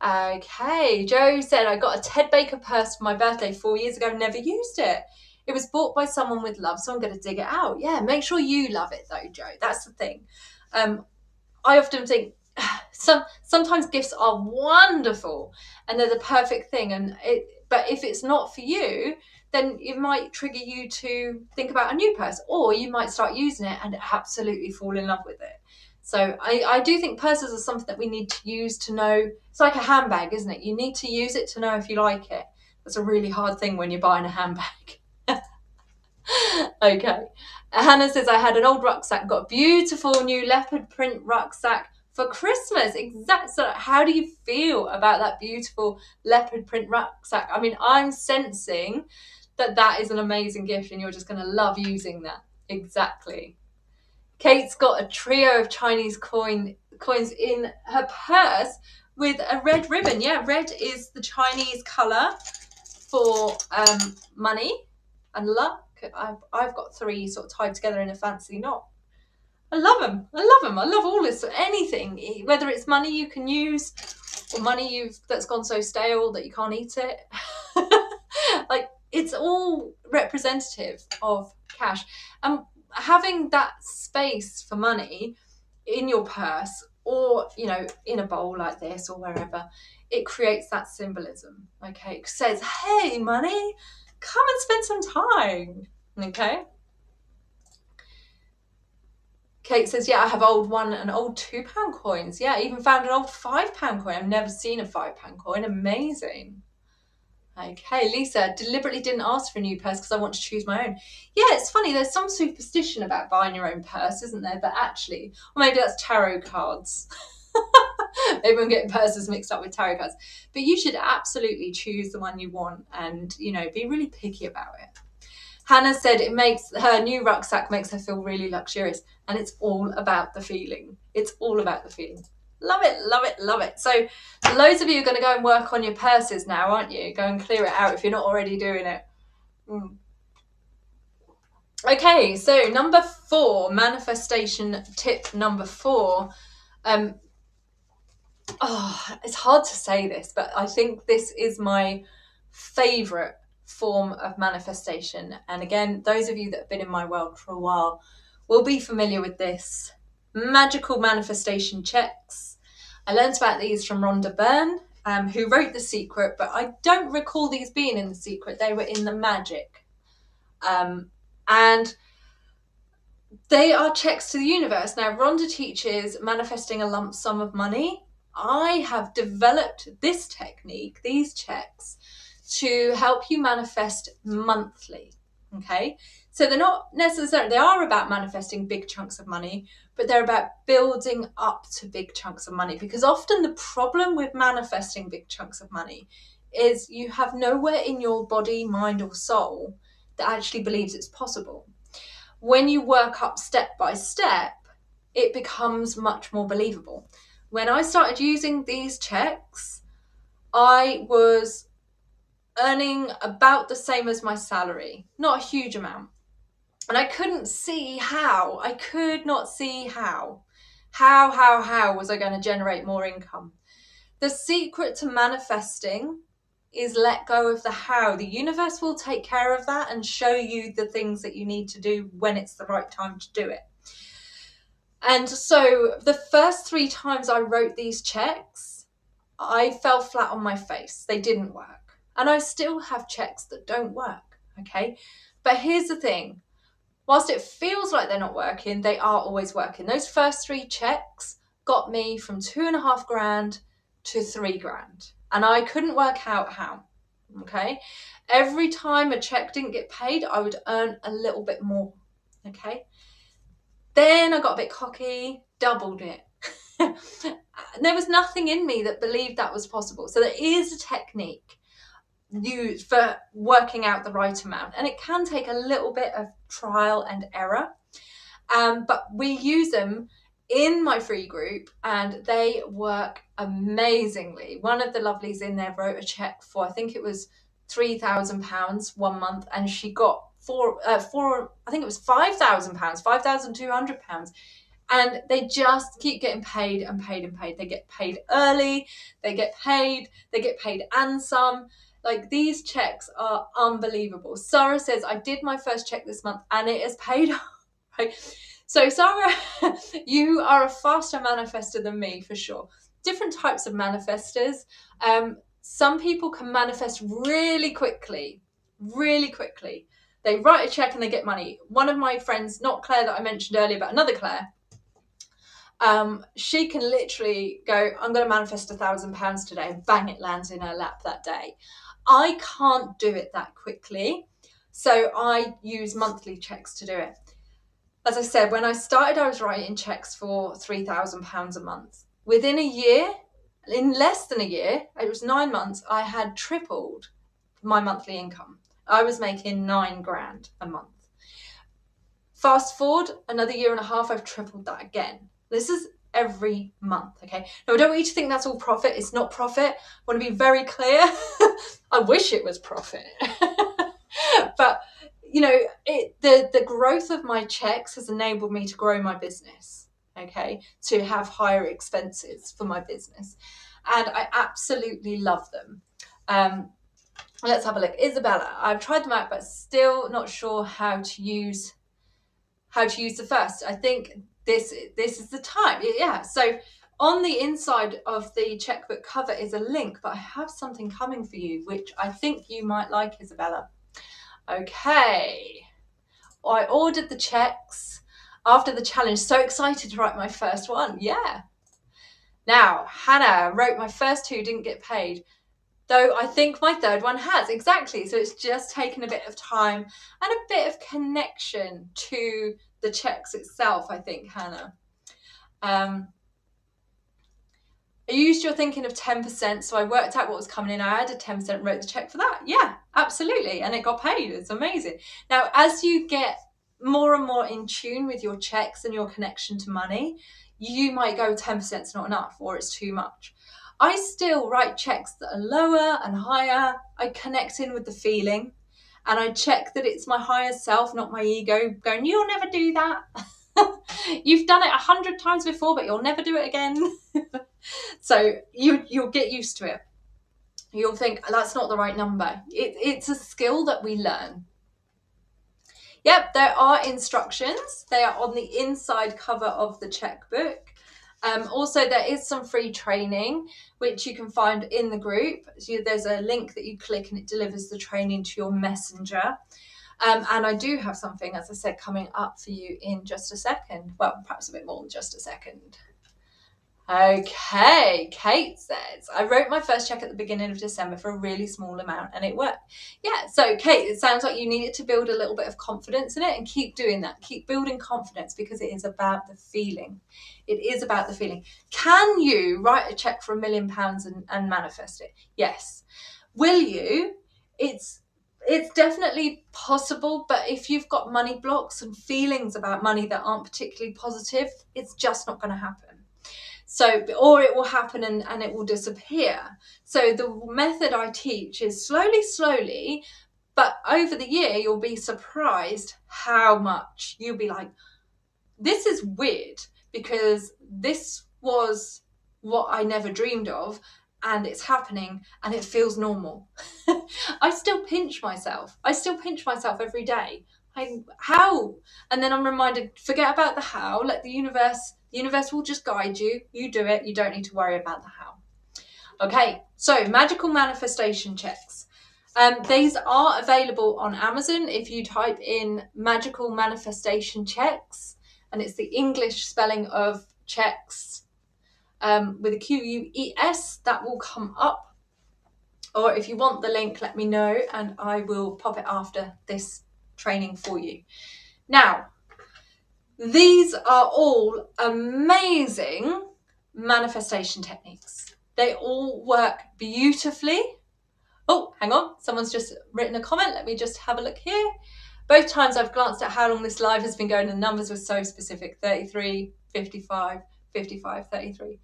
Okay, Joe said, I got a Ted Baker purse for my birthday 4 years ago, never used it. It was bought by someone with love, so I'm going to dig it out. Yeah, make sure you love it though, Joe. That's the thing. I often think sometimes gifts are wonderful and they're the perfect thing, but if it's not for you, then it might trigger you to think about a new purse, or you might start using it and absolutely fall in love with it. So I do think purses are something that we need to use to know. It's like a handbag, isn't it? You need to use it to know if you like it. That's a really hard thing when you're buying a handbag. Okay. Hannah says, I had an old rucksack, got a beautiful new leopard print rucksack for Christmas. Exactly. So how do you feel about that beautiful leopard print rucksack? I mean, I'm sensing that is an amazing gift and you're just going to love using that. Exactly. Kate's got a trio of Chinese coins in her purse with a red ribbon. Yeah, red is the Chinese colour for money and luck. I've got 3 sort of tied together in a fancy knot. I love them. I love them. I love all this. Anything, whether it's money you can use or money that's gone so stale that you can't eat it. Like, it's all representative of cash. And having that space for money in your purse or, you know, in a bowl like this or wherever, it creates that symbolism. Okay, it says, hey, money, come and spend some time. Okay. Kate says, yeah, I have old £1 and old £2 coins. Yeah, I even found an old £5 coin. I've never seen a £5 coin. Amazing. Okay, Lisa, deliberately didn't ask for a new purse because I want to choose my own. Yeah, it's funny. There's some superstition about buying your own purse, isn't there? But actually, or maybe that's tarot cards. Maybe I'm getting purses mixed up with tarot cards. But you should absolutely choose the one you want and, you know, be really picky about it. Hannah said it makes her new rucksack makes her feel really luxurious, and it's all about the feeling. It's all about the feeling. Love it, love it, love it. So loads of you are going to go and work on your purses now, aren't you? Go and clear it out if you're not already doing it. Okay, so number 4, manifestation tip number 4. It's hard to say this, but I think this is my favourite form of manifestation. And again, those of you that have been in my world for a while will be familiar with this. Magical manifestation checks. I learned about these from Rhonda Byrne, who wrote The Secret, but I don't recall these being in The Secret. They were in The Magic. And they are checks to the universe. Now, Rhonda teaches manifesting a lump sum of money. I have developed this technique, these checks, to help you manifest monthly. Okay, so they're not necessarily, they are about manifesting big chunks of money, but they're about building up to big chunks of money, because often the problem with manifesting big chunks of money is you have nowhere in your body, mind, or soul that actually believes it's possible. When you work up step by step, it becomes much more believable. When I started using these checks, I was earning about the same as my salary, not a huge amount. And I couldn't see how. I could not see how. How was I going to generate more income? The secret to manifesting is let go of the how. The universe will take care of that and show you the things that you need to do when it's the right time to do it. And so the first 3 times I wrote these checks, I fell flat on my face. They didn't work. And I still have checks that don't work, okay? But here's the thing. Whilst it feels like they're not working, they are always working. Those first 3 checks got me from 2.5 grand to 3 grand. And I couldn't work out how, okay? Every time a check didn't get paid, I would earn a little bit more, okay? Then I got a bit cocky, doubled it. There was nothing in me that believed that was possible. So there is a technique used for working out the right amount, and it can take a little bit of trial and error, but we use them in my free group and they work amazingly. One of the lovelies in there wrote a check for, I think it was £3,000 one month, and she got I think it was £5,000, £5,200, and they just keep getting paid and paid and paid. They get paid early, they get paid and some. Like, these checks are unbelievable. Sarah says, I did my first check this month and it has paid off. Right? So Sarah, you are a faster manifester than me for sure. Different types of manifestors. Some people can manifest really quickly. They write a check and they get money. One of my friends, not Claire that I mentioned earlier, but another Claire, she can literally go, I'm going to manifest £1,000 today, and bang, it lands in her lap that day. I can't do it that quickly, so I use monthly checks to do it. As I said, when I started, I was writing checks for £3,000 a month. Within a year, in less than a year, it was 9 months, I had tripled my monthly income. I was making 9 grand a month. Fast forward another year and a half, I've tripled that again. This is every month, okay? Now, I don't want you to think that's all profit. It's not profit. I want to be very clear. I wish it was profit. But, you know, the growth of my checks has enabled me to grow my business, okay? To have higher expenses for my business. And I absolutely love them. Let's have a look. Isabella, I've tried them out, but still not sure how to use the first. I think this is the time. Yeah. So on the inside of the checkbook cover is a link, but I have something coming for you, which I think you might like, Isabella. Okay. I ordered the checks after the challenge. So excited to write my first one. Yeah. Now, Hannah wrote my first two, didn't get paid. Though I think my third one has, exactly. So it's just taken a bit of time and a bit of connection to the checks itself, I think, Hannah. I used your thinking of 10%, so I worked out what was coming in. I added 10%, wrote the check for that. Yeah, absolutely. And it got paid. It's amazing. Now, as you get more and more in tune with your checks and your connection to money, you might go 10% is not enough or it's too much. I still write checks that are lower and higher. I connect in with the feeling and I check that it's my higher self, not my ego, going, you'll never do that. You've done it 100 times before, but you'll never do it again. So you'll get used to it. You'll think, that's not the right number. It's a skill that we learn. Yep, there are instructions. They are on the inside cover of the checkbook. Also, there is some free training, which you can find in the group. So there's a link that you click and it delivers the training to your messenger. And I do have something, as I said, coming up for you in just a second. Well, perhaps a bit more than just a second. Okay, Kate says, I wrote my first check at the beginning of December for a really small amount and it worked. Yeah, so Kate, it sounds like you needed to build a little bit of confidence in it and keep doing that. Keep building confidence because it is about the feeling. It is about the feeling. Can you write a check for £1 million and manifest it? Yes. Will you? It's definitely possible, but if you've got money blocks and feelings about money that aren't particularly positive, it's just not going to happen. So, or it will happen and it will disappear. So the method I teach is slowly, but over the year, you'll be surprised how much you'll be like, this is weird because this was what I never dreamed of and it's happening and it feels normal. I still pinch myself. Every day. How? And then I'm reminded, forget about the how, let the universe will just guide you. You do it. You don't need to worry about the how. Okay, so magical manifestation checks. These are available on Amazon if you type in magical manifestation checks, and it's the English spelling of checks with a QUES, that will come up. Or if you want the link, let me know and I will pop it after this training for you. Now, these are all amazing manifestation techniques. They all work beautifully. Oh, hang on. Someone's just written a comment. Let me just have a look here. Both times I've glanced at how long this live has been going. The numbers were so specific. 33, 55, 55, 33.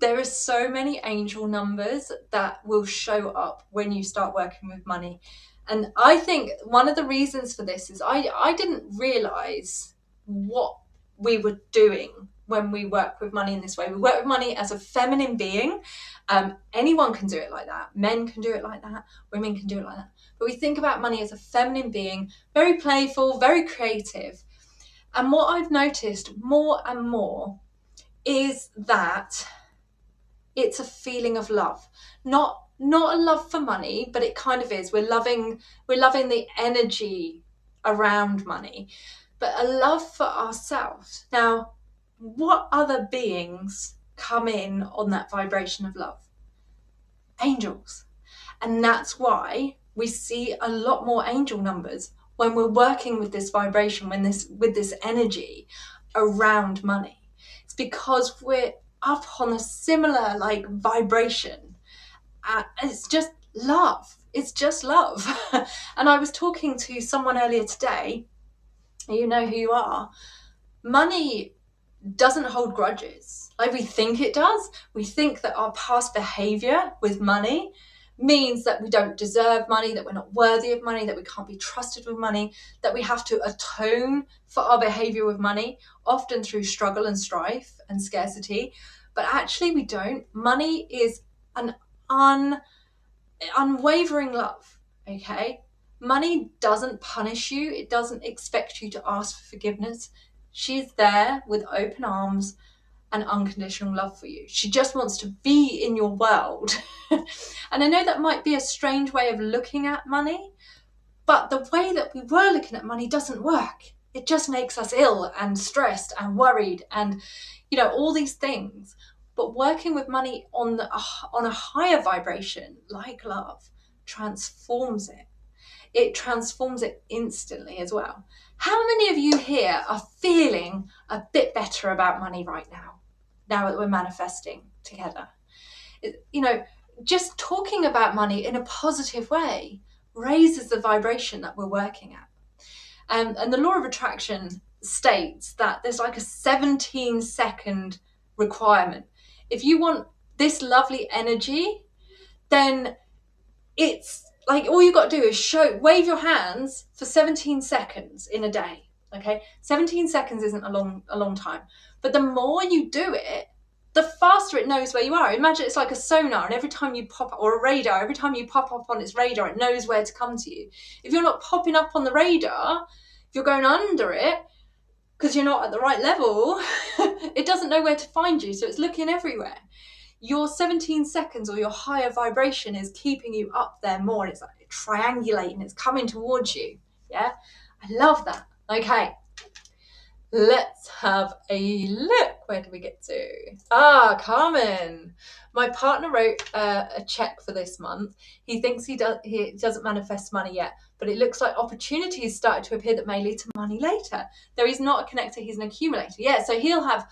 There are so many angel numbers that will show up when you start working with money. And I think one of the reasons for this is I didn't realize what we were doing when we work with money in this way. We work with money as a feminine being. Anyone can do it like that. Men can do it like that. Women can do it like that. But we think about money as a feminine being, very playful, very creative. And what I've noticed more and more is that it's a feeling of love. Not a love for money, but it kind of is. We're loving the energy around money, but a love for ourselves. Now, what other beings come in on that vibration of love? Angels. And that's why we see a lot more angel numbers when we're working with this vibration, with this energy around money. It's because we're up on a similar vibration. It's just love. It's just love. And I was talking to someone earlier today You know who you are. Money doesn't hold grudges like we think it does. We think that our past behavior with money means that we don't deserve money, that we're not worthy of money, that we can't be trusted with money, that we have to atone for our behavior with money, often through struggle and strife and scarcity. But actually, we don't. Money is an unwavering love, okay? Money doesn't punish you, it doesn't expect you to ask for forgiveness. She's there with open arms and unconditional love for you. She just wants to be in your world. And I know that might be a strange way of looking at money, but the way that we were looking at money doesn't work. It just makes us ill and stressed and worried and, all these things. But working with money on a higher vibration, like love, transforms it. It transforms it instantly as well. How many of you here are feeling a bit better about money right now that we're manifesting together? Just talking about money in a positive way raises the vibration that we're working at. And the law of attraction states that there's like a 17-second requirement. If you want this lovely energy, then it's like all you got to do is wave your hands for 17 seconds in a day. Okay, 17 seconds isn't a long time, but the more you do it, the faster it knows where you are. Imagine it's like a sonar, and every time you pop up, or a radar, every time you pop up on its radar, it knows where to come to you. If you're not popping up on the radar, if you're going under it because you're not at the right level, it doesn't know where to find you, so it's looking everywhere. Your 17 seconds or your higher vibration is keeping you up there more. It's like triangulating, it's coming towards you. Yeah, I love that. Okay, let's have a look. Where did we get to? Carmen. My partner wrote a check for this month. He thinks he doesn't manifest money yet, but it looks like opportunities started to appear that may lead to money later. Though he's not a connector, he's an accumulator. Yeah, so he'll have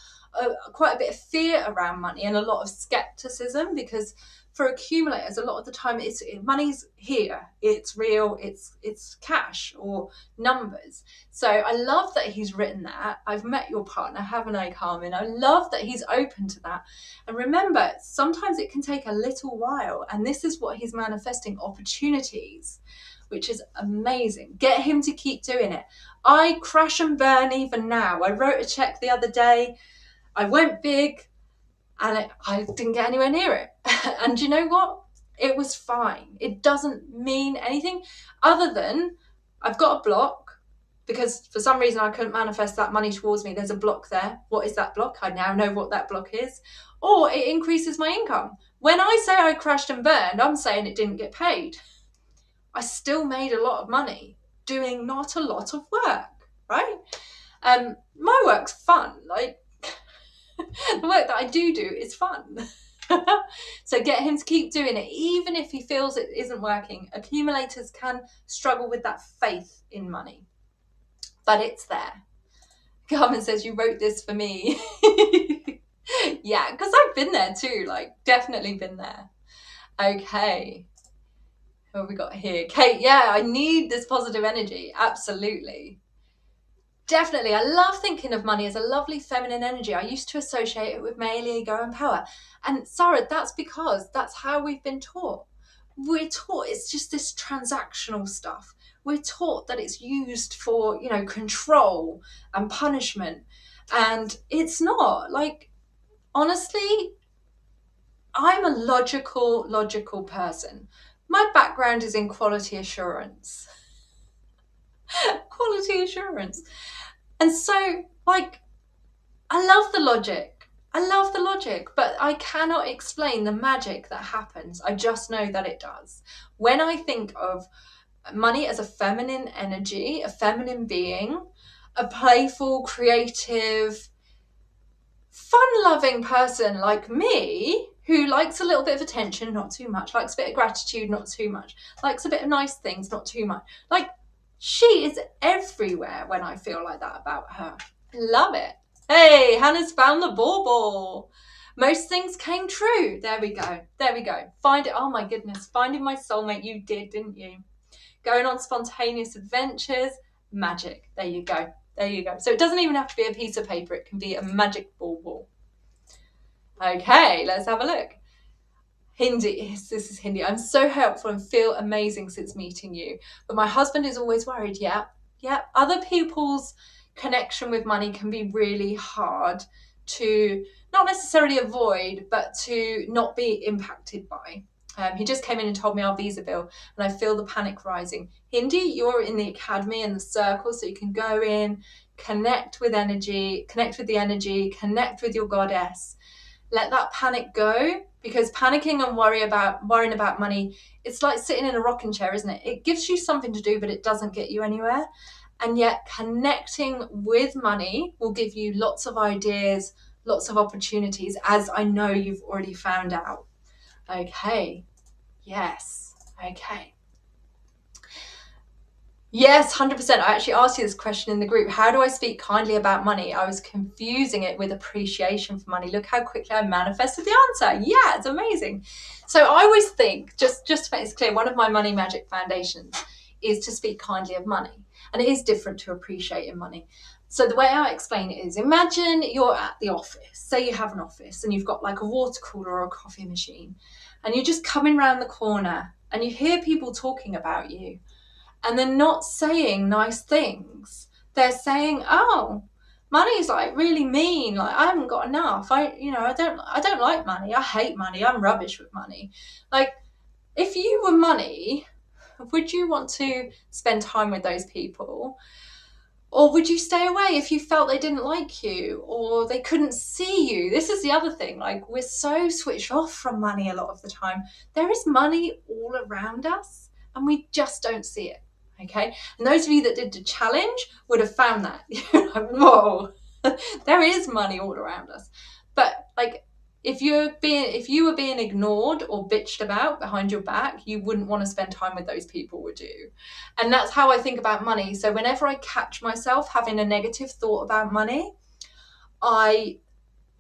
quite a bit of fear around money and a lot of skepticism, because for accumulators, a lot of the time money's here, it's real, it's cash or numbers. So I love that he's written that. I've met your partner, haven't I, Carmen? I love that he's open to that. And remember, sometimes it can take a little while, and this is what he's manifesting, opportunities, which is amazing. Get him to keep doing it. I crash and burn even now. I wrote a check the other day. I went big and I didn't get anywhere near it. And you know what? It was fine. It doesn't mean anything other than I've got a block because for some reason I couldn't manifest that money towards me. There's a block there. What is that block? I now know what that block is. Or it increases my income. When I say I crashed and burned, I'm saying it didn't get paid. I still made a lot of money doing not a lot of work, right? My work's fun. Like, the work that I do is fun. So get him to keep doing it, even if he feels it isn't working. Accumulators can struggle with that faith in money, but it's there. Carmen says, you wrote this for me. Yeah, because I've been there too, like definitely been there. Okay, who have we got here? Kate, yeah, I need this positive energy, absolutely. Definitely. I love thinking of money as a lovely feminine energy. I used to associate it with male ego and power. And Sarah, that's because that's how we've been taught. We're taught it's just this transactional stuff. We're taught that it's used for, control and punishment. And it's not. Like, honestly, I'm a logical person. My background is in quality assurance. Quality assurance. And so, like, I love the logic, but I cannot explain the magic that happens. I just know that it does. When I think of money as a feminine energy, a feminine being, a playful, creative, fun-loving person like me, who likes a little bit of attention, not too much, likes a bit of gratitude, not too much, likes a bit of nice things, not too much. Like, she is everywhere when I feel like that about her. Love it. Hey, Hannah's found the bauble. Most things came true. There we go. Find it. Oh my goodness. Finding my soulmate. You did, didn't you? Going on spontaneous adventures. Magic. There you go. There you go. So it doesn't even have to be a piece of paper. It can be a magic ball. Okay, let's have a look. Hindi, this is Hindi. I'm so helpful and feel amazing since meeting you. But my husband is always worried. Yeah. Other people's connection with money can be really hard to not necessarily avoid, but to not be impacted by. He just came in and told me our visa bill, and I feel the panic rising. Hindi, you're in the academy and the circle, so you can go in, connect with energy, connect with the energy, connect with your goddess. Let that panic go, because panicking and worrying about money, it's like sitting in a rocking chair, isn't it? It gives you something to do, but it doesn't get you anywhere. And yet connecting with money will give you lots of ideas, lots of opportunities, as I know you've already found out. Okay. Yes. Okay. Yes, 100%. I actually asked you this question in the group. How do I speak kindly about money? I was confusing it with appreciation for money. Look how quickly I manifested the answer. Yeah, it's amazing. So I always think, just to make this clear, one of my money magic foundations is to speak kindly of money. And it is different to appreciating money. So the way I explain it is, imagine you're at the office. Say you have an office and you've got like a water cooler or a coffee machine. And you're just coming around the corner and you hear people talking about you. And they're not saying nice things. They're saying, oh, money's like really mean. Like, I haven't got enough. I don't like money. I hate money. I'm rubbish with money. Like, if you were money, would you want to spend time with those people? Or would you stay away if you felt they didn't like you or they couldn't see you? This is the other thing. Like, we're so switched off from money a lot of the time. There is money all around us and we just don't see it. Okay, and those of you that did the challenge would have found that. You're like, whoa, there is money all around us. But like, if you were being ignored or bitched about behind your back, you wouldn't want to spend time with those people, would you? And that's how I think about money. So whenever I catch myself having a negative thought about money, I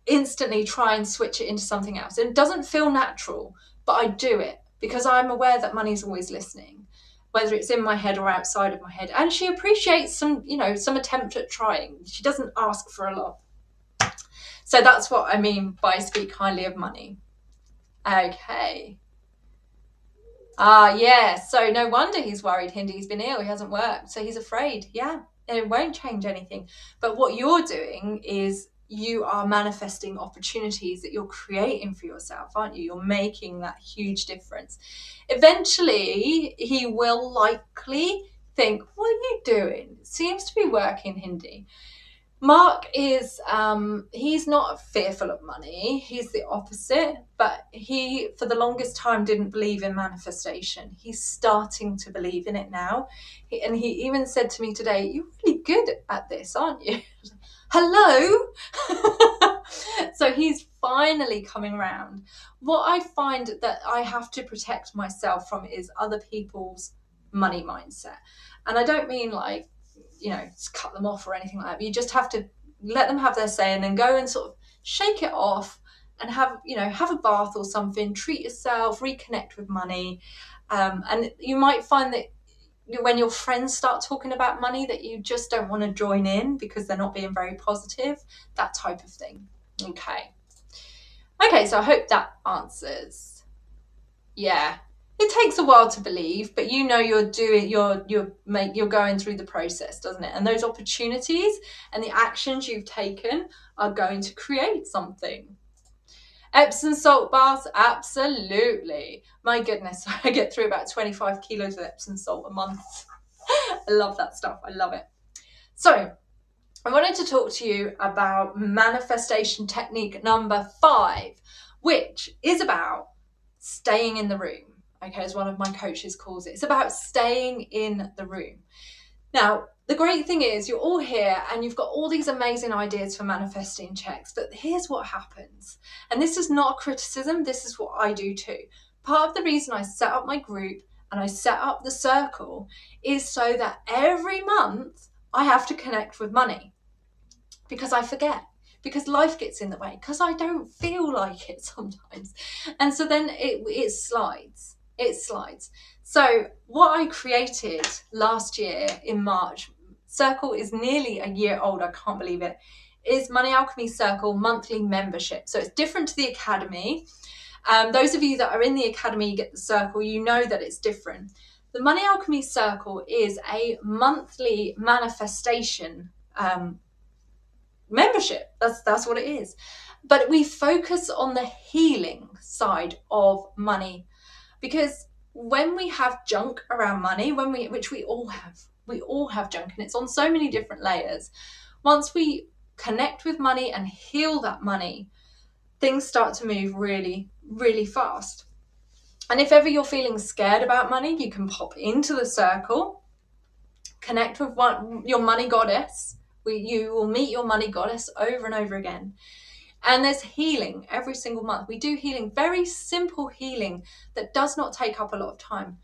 instantly try and switch it into something else. It doesn't feel natural, but I do it because I'm aware that money's always listening, whether it's in my head or outside of my head. And she appreciates some attempt at trying. She doesn't ask for a lot. So that's what I mean by speak kindly of money. Okay. Yeah. So no wonder he's worried, Hindi. He's been ill. He hasn't worked. So he's afraid. Yeah. It won't change anything. But what you're doing is you are manifesting opportunities that you're creating for yourself, aren't you? You're making that huge difference. Eventually, he will likely think, what are you doing? It seems to be working, Hindi. Mark is, he's not fearful of money. He's the opposite, but he, for the longest time, didn't believe in manifestation. He's starting to believe in it now. And he even said to me today, you're really good at this, aren't you? Hello? So he's finally coming around. What I find that I have to protect myself from is other people's money mindset. And I don't mean like, cut them off or anything like that. But you just have to let them have their say and then go and sort of shake it off and have a bath or something, treat yourself, reconnect with money. And you might find that when your friends start talking about money that you just don't want to join in because they're not being very positive, that type of thing. Okay, so I hope that answers. Yeah. It takes a while to believe, but you're going through the process, doesn't it? And those opportunities and the actions you've taken are going to create something. Epsom salt baths, absolutely. My goodness, I get through about 25 kilos of Epsom salt a month. I love that stuff. I love it. So I wanted to talk to you about manifestation technique number 5, which is about staying in the room. Okay, as one of my coaches calls it. It's about staying in the room. Now, the great thing is you're all here and you've got all these amazing ideas for manifesting checks, but here's what happens. And this is not a criticism, this is what I do too. Part of the reason I set up my group and I set up the circle is so that every month I have to connect with money because I forget. Because life gets in the way, because I don't feel like it sometimes. And so then it slides. It slides. So what I created last year in March, Circle is nearly a year old. I can't believe it. Is Money Alchemy Circle monthly membership. So it's different to the Academy. Those of you that are in the Academy, you get the Circle, you know that it's different. The Money Alchemy Circle is a monthly manifestation membership. That's what it is. But we focus on the healing side of money, because when we have junk around money, which we all have junk, and it's on so many different layers. Once we connect with money and heal that money, things start to move really, really fast. And if ever you're feeling scared about money, you can pop into the Circle, connect with your money goddess. You will meet your money goddess over and over again. And there's healing every single month. We do healing, very simple healing that does not take up a lot of time.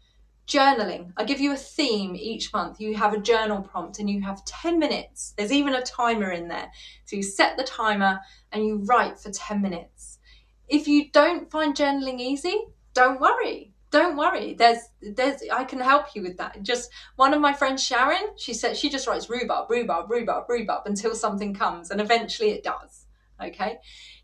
Journaling. I give you a theme each month. You have a journal prompt and you have 10 minutes. There's even a timer in there. So you set the timer and you write for 10 minutes. If you don't find journaling easy, don't worry. Don't worry. I can help you with that. Just one of my friends, Sharon, she said she just writes rhubarb until something comes, and eventually it does. Okay.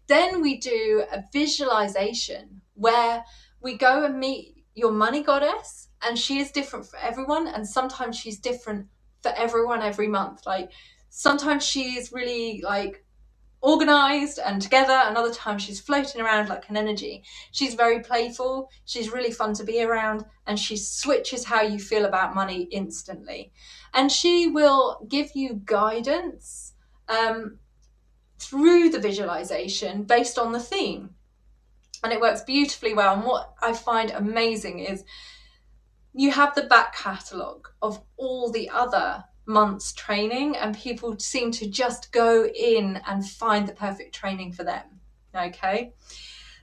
Then we do a visualization where we go and meet your money goddess, and she is different for everyone. And sometimes she's different for everyone every month. Like sometimes she's really like organized and together, and other times she's floating around like an energy. She's very playful, she's really fun to be around, and she switches how you feel about money instantly. And she will give you guidance through the visualization based on the theme, and it works beautifully well. And what I find amazing is you have the back catalogue of all the other months training, and people seem to just go in and find the perfect training for them. Okay,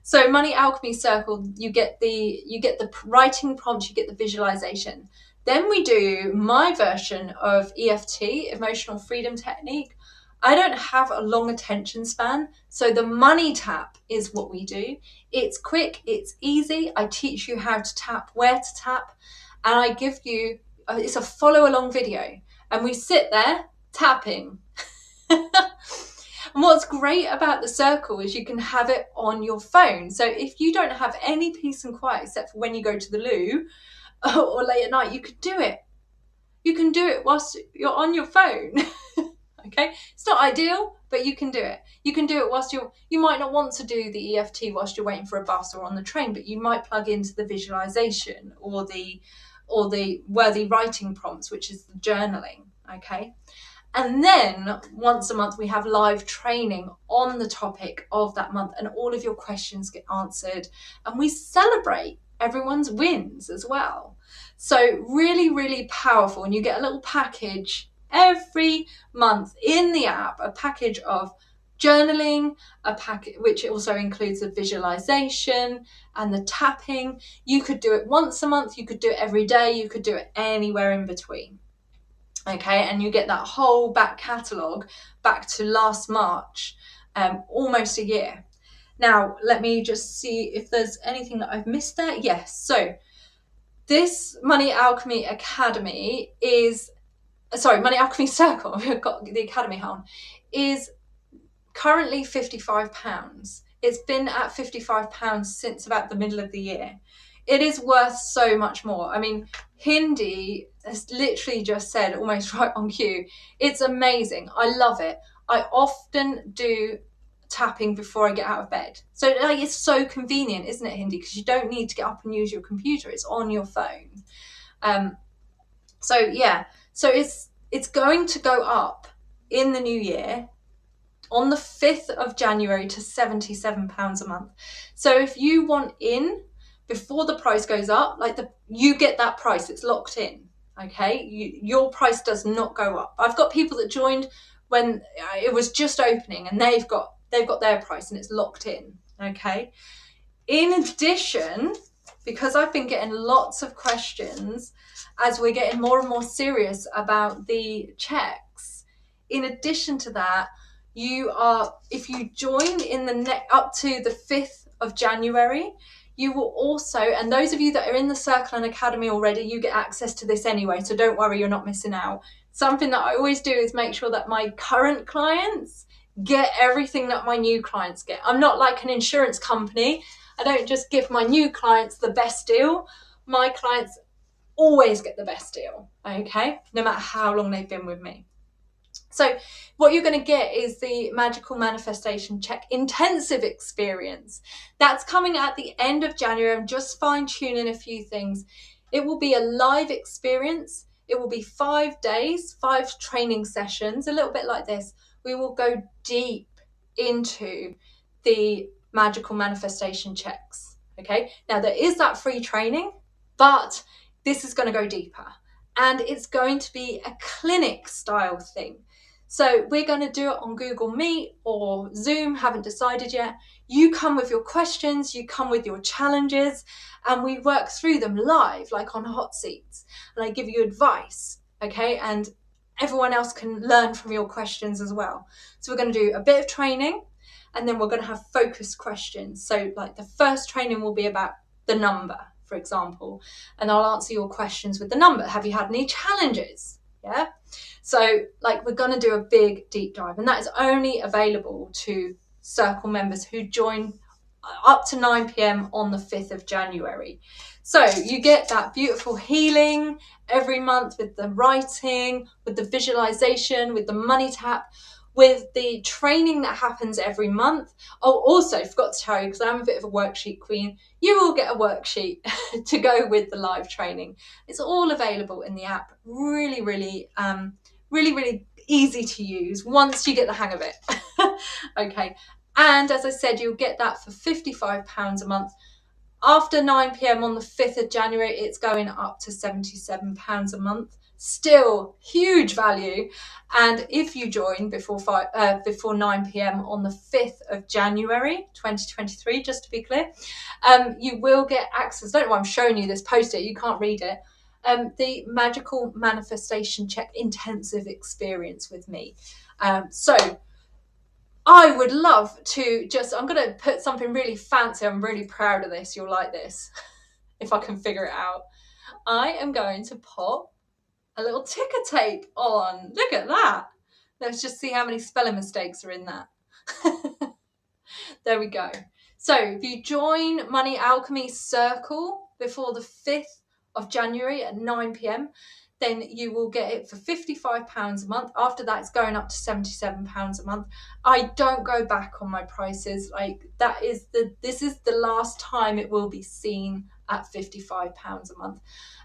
so Money Alchemy Circle, you get the writing prompt, you get the visualization. Then we do my version of EFT, Emotional Freedom Technique. I don't have a long attention span, so the money tap is what we do. It's quick, it's easy. I teach you how to tap, where to tap, and I give you, it's a follow along video, and we sit there tapping. And what's great about the Circle is you can have it on your phone. So if you don't have any peace and quiet except for when you go to the loo or late at night, you could do it. You can do it whilst you're on your phone. Okay, it's not ideal, but you can do it. You can do it whilst you might not want to do the EFT whilst you're waiting for a bus or on the train, but you might plug into the visualization or the worthy writing prompts, which is the journaling. Okay. And then once a month, we have live training on the topic of that month, and all of your questions get answered, and we celebrate everyone's wins as well. So really, really powerful. And you get a little package every month in the app, a package of journaling, a packet which also includes the visualization and the tapping. You could do it once a month, you could do it every day, you could do it anywhere in between. Okay, and you get that whole back catalogue back to last March, almost a year. Now, let me just see if there's anything that I've missed there. Yes, so this Money Alchemy Academy Money Alchemy Circle, I've got the Academy on, is currently £55. It's been at £55 since about the middle of the year. It is worth so much more. I mean, Hindi has literally just said, almost right on cue, it's amazing. I love it. I often do tapping before I get out of bed. So like, it's so convenient, isn't it, Hindi? Because you don't need to get up and use your computer. It's on your phone. So yeah, so it's going to go up in the new year on the 5th of January to £77 a month. So if you want in before the price goes up, you get that price, it's locked in. Okay, your price does not go up. I've got people that joined when it was just opening, and they've got their price and it's locked in. Okay, in addition, because I've been getting lots of questions as we're getting more and more serious about the checks, in addition to that, if you join in up to the 5th of January, you will also, and those of you that are in the Circle and Academy already, you get access to this anyway, so don't worry, you're not missing out. something that I always do is make sure that my current clients get everything that my new clients get. I'm not like an insurance company. I don't just give my new clients the best deal. My clients always get the best deal, okay? No matter how long they've been with me. So what you're going to get is the Magical Manifestation Check Intensive Experience. That's coming at the end of January. I'm just fine-tuning a few things. It will be a live experience. It will be 5 days, 5 training sessions, a little bit like this. We will go deep into the magical manifestation checks, okay? Now, there is that free training, but this is going to go deeper. And it's going to be a clinic style thing. So we're going to do it on Google Meet or Zoom, haven't decided yet. You come with your questions, you come with your challenges, and we work through them live, like on hot seats. And I give you advice, okay? And everyone else can learn from your questions as well. So we're going to do a bit of training, and then we're going to have focused questions. So like the first training will be about the number, for example, and I'll answer your questions with the number. Have you had any challenges? Yeah. So like we're going to do a big deep dive, and that is only available to Circle members who join up to 9 p.m. on the 5th of January. So you get that beautiful healing every month with the writing, with the visualization, with the money tap, with the training that happens every month. Oh, also forgot to tell you, because I'm a bit of a worksheet queen, you will get a worksheet to go with the live training. It's all available in the app. Really, really easy to use once you get the hang of it. Okay. And as I said, you'll get that for £55 a month. After 9 p.m. on the 5th of January, it's going up to £77 a month. Still huge value. And if you join before 9 p.m. on the 5th of January 2023, just to be clear, you will get access. I don't know why I'm showing you this post-it, you can't read it. The Magical Manifestation Check Intensive Experience with me. So I would love to I'm going to put something really fancy. I'm really proud of this. You'll like this if I can figure it out. I am going to pop a little ticker tape on. Look at that. Let's just see how many spelling mistakes are in that. There we go. So if you join Money Alchemy Circle before the 5th of January at 9 p.m, then you will get it for £55 a month. After that, it's going up to £77 a month. I don't go back on my prices. Like this is the last time it will be seen at £55 a month.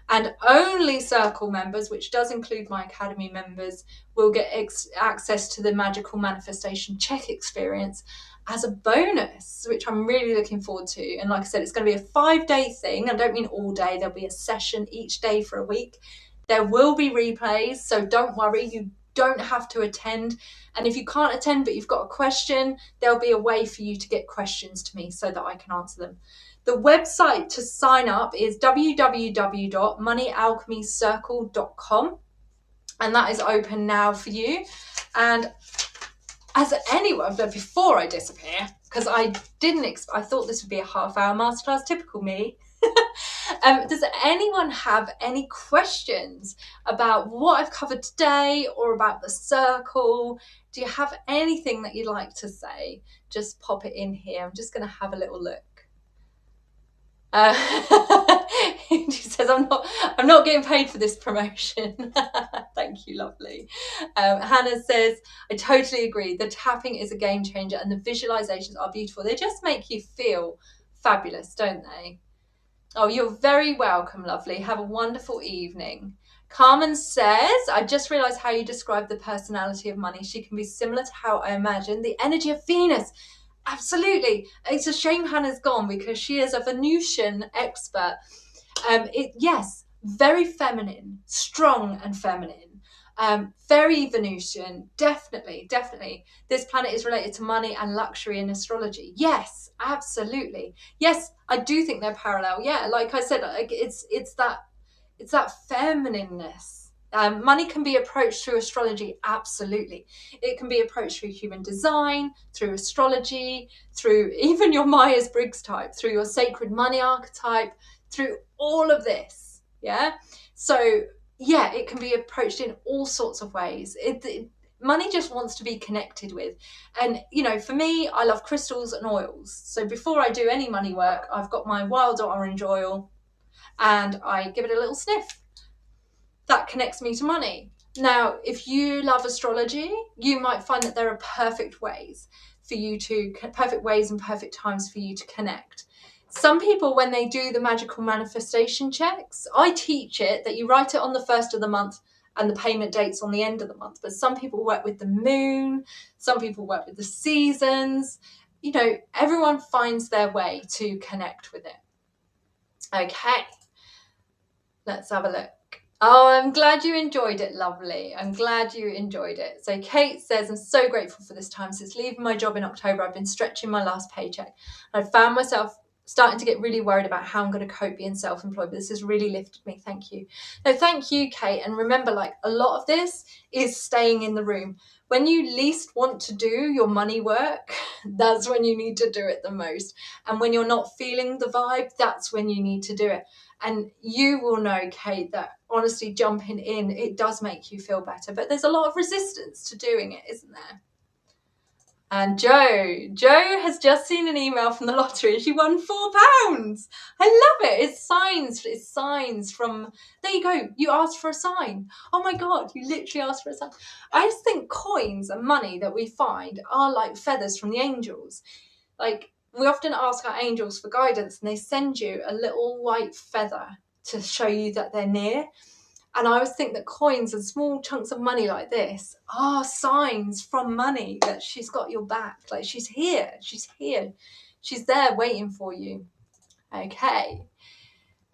And only Circle members, which does include my Academy members, will get access to the Magical Manifestation Check Experience as a bonus, which I'm really looking forward to. And like I said, it's going to be a 5-day thing. I don't mean all day. There'll be a session each day for a week. There will be replays, so don't worry, you don't have to attend. And if you can't attend but you've got a question, there'll be a way for you to get questions to me so that I can answer them. The website to sign up is www.moneyalchemycircle.com, and that is open now for you. And as anyone, but before I disappear, because I thought this would be a half-hour masterclass, typical me. Does anyone have any questions about what I've covered today or about the circle? Do you have anything that you'd like to say? Just pop it in here. I'm just going to have a little look. She says, I'm not getting paid for this promotion. Thank you, lovely. Hannah says, I totally agree. The tapping is a game changer and the visualizations are beautiful. They just make you feel fabulous, don't they? Oh, you're very welcome, lovely. Have a wonderful evening. Carmen says, I just realized how you describe the personality of money. She can be similar to how I imagine the energy of Venus. Absolutely. It's a shame Hannah's gone because she is a Venusian expert. Yes, very feminine, strong and feminine. Very Venusian, definitely. This planet is related to money and luxury in astrology. Yes, absolutely. Yes, I do think they're parallel. Yeah, like I said, it's that feminineness. Money can be approached through astrology, absolutely. It can be approached through human design, through astrology, through even your Myers-Briggs type, through your sacred money archetype, through all of this. Yeah. So yeah, it can be approached in all sorts of ways. Money just wants to be connected with. And, you know, for me, I love crystals and oils. So before I do any money work, I've got my wild orange oil and I give it a little sniff. That connects me to money. Now, if you love astrology, you might find that there are perfect ways and perfect times for you to connect. Some people, when they do the magical manifestation checks, I teach it that you write it on the first of the month and the payment date's on the end of the month. But some people work with the moon, some people work with the seasons. You know, everyone finds their way to connect with it. Okay, let's have a look. Oh, I'm glad you enjoyed it, lovely. I'm glad you enjoyed it. So Kate says, I'm so grateful for this time. Since leaving my job in October, I've been stretching my last paycheck. I found myself starting to get really worried about how I'm going to cope being self-employed, but this has really lifted me. Thank you. No, thank you, Kate. And remember, like, a lot of this is staying in the room. When you least want to do your money work, that's when you need to do it the most. And when you're not feeling the vibe, that's when you need to do it. And you will know, Kate, that honestly jumping in, it does make you feel better. But there's a lot of resistance to doing it, isn't there? And Jo has just seen an email from the lottery. She won £4. I love it. It's signs from, there you go. You asked for a sign. Oh my God, you literally asked for a sign. I just think coins and money that we find are like feathers from the angels. Like, we often ask our angels for guidance and they send you a little white feather to show you that they're near. And I always think that coins and small chunks of money like this are signs from money that she's got your back. Like, she's here. She's there waiting for you. Okay.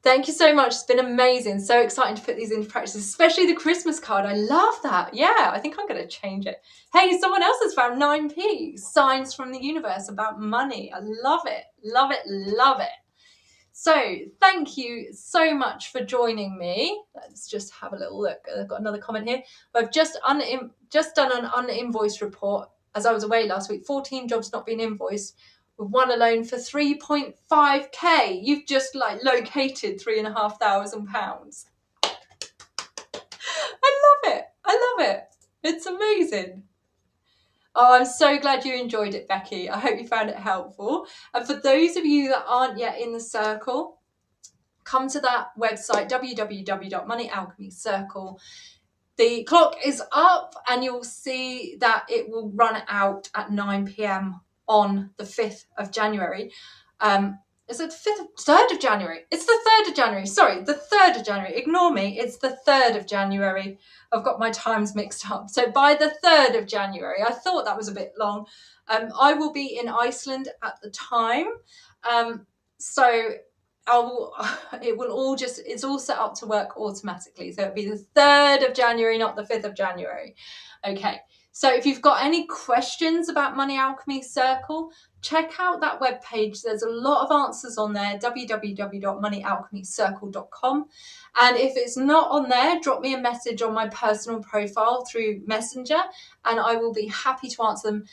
Thank you so much. It's been amazing. So exciting to put these into practice, especially the Christmas card. I love that. Yeah, I think I'm going to change it. Hey, someone else has found 9p, signs from the universe about money. I love it. Love it. Love it. So thank you so much for joining me. Let's just have a little look. I've got another comment here. I've just done an uninvoiced report as I was away last week. 14 jobs not being invoiced, with one alone for 3.5k. You've just like located £3,500. I love it. It's amazing. Oh, I'm so glad you enjoyed it, Becky. I hope you found it helpful. And for those of you that aren't yet in the circle, come to that website, www.moneyalchemycircle. The clock is up and you'll see that it will run out at 9 p.m. on the 5th of January. Is it the 3rd of January? It's the 3rd of January. Sorry, the 3rd of January. Ignore me. It's the 3rd of January. I've got my times mixed up. So by the 3rd of January, I thought that was a bit long. I will be in Iceland at the time. So it's all set up to work automatically. So it'll be the 3rd of January, not the 5th of January. Okay. So if you've got any questions about Money Alchemy Circle, check out that webpage. There's a lot of answers on there, www.moneyalchemycircle.com. And if it's not on there, drop me a message on my personal profile through Messenger and I will be happy to answer them.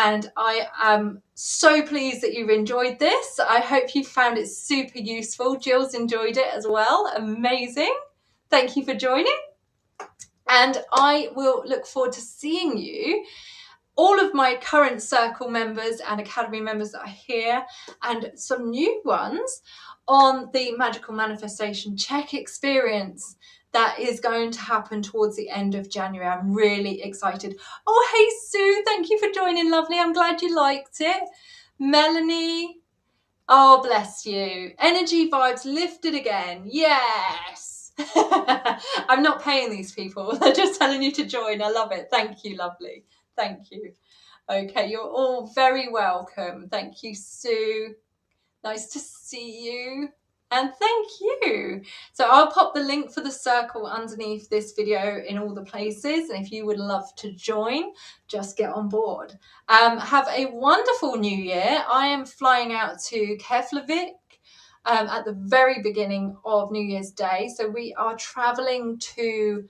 And I am so pleased that you've enjoyed this. I hope you found it super useful. Jill's enjoyed it as well. Amazing. Thank you for joining. And I will look forward to seeing you, all of my current circle members and academy members that are here, and some new ones on the Magical Manifestation Check experience that is going to happen towards the end of January. I'm really excited. Oh, hey, Sue, thank you for joining, lovely. I'm glad you liked it. Melanie, oh, bless you. Energy vibes lifted again. Yes. I'm not paying these people. They're just telling you to join. I love it. Thank you, lovely. Thank you. Okay, you're all very welcome. Thank you, Sue. Nice to see you. And thank you. So I'll pop the link for the circle underneath this video in all the places. And if you would love to join, just get on board. Have a wonderful new year. I am flying out to Keflavik at the very beginning of New Year's Day. So we are traveling to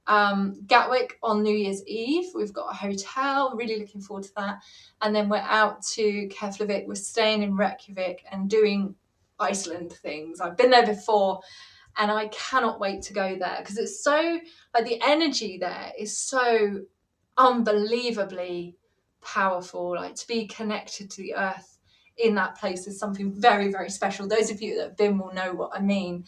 Gatwick on New Year's Eve. We've got a hotel, really looking forward to that. And then we're out to Keflavik. We're staying in Reykjavik and doing Iceland things. I've been there before and I cannot wait to go there because it's so, like, the energy there is so unbelievably powerful. Like, to be connected to the earth in that place is something very, very special. Those of you that have been will know what I mean.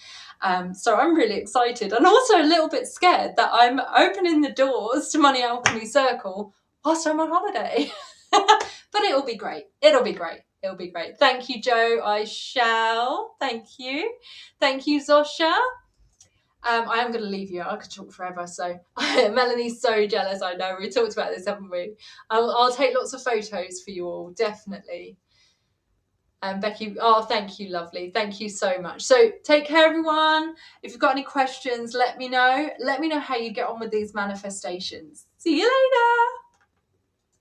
So I'm really excited and also a little bit scared that I'm opening the doors to Money Alchemy Circle whilst I'm on holiday. But it'll be great. It'll be great. It'll be great. Thank you, Jo. I shall. Thank you. Thank you, Zosha. I am going to leave you. I could talk forever. So Melanie's so jealous. I know. We talked about this, haven't we? I'll take lots of photos for you all, definitely. And Becky, oh, thank you, lovely. Thank you so much. So take care, everyone. If you've got any questions, let me know. Let me know how you get on with these manifestations. See you later.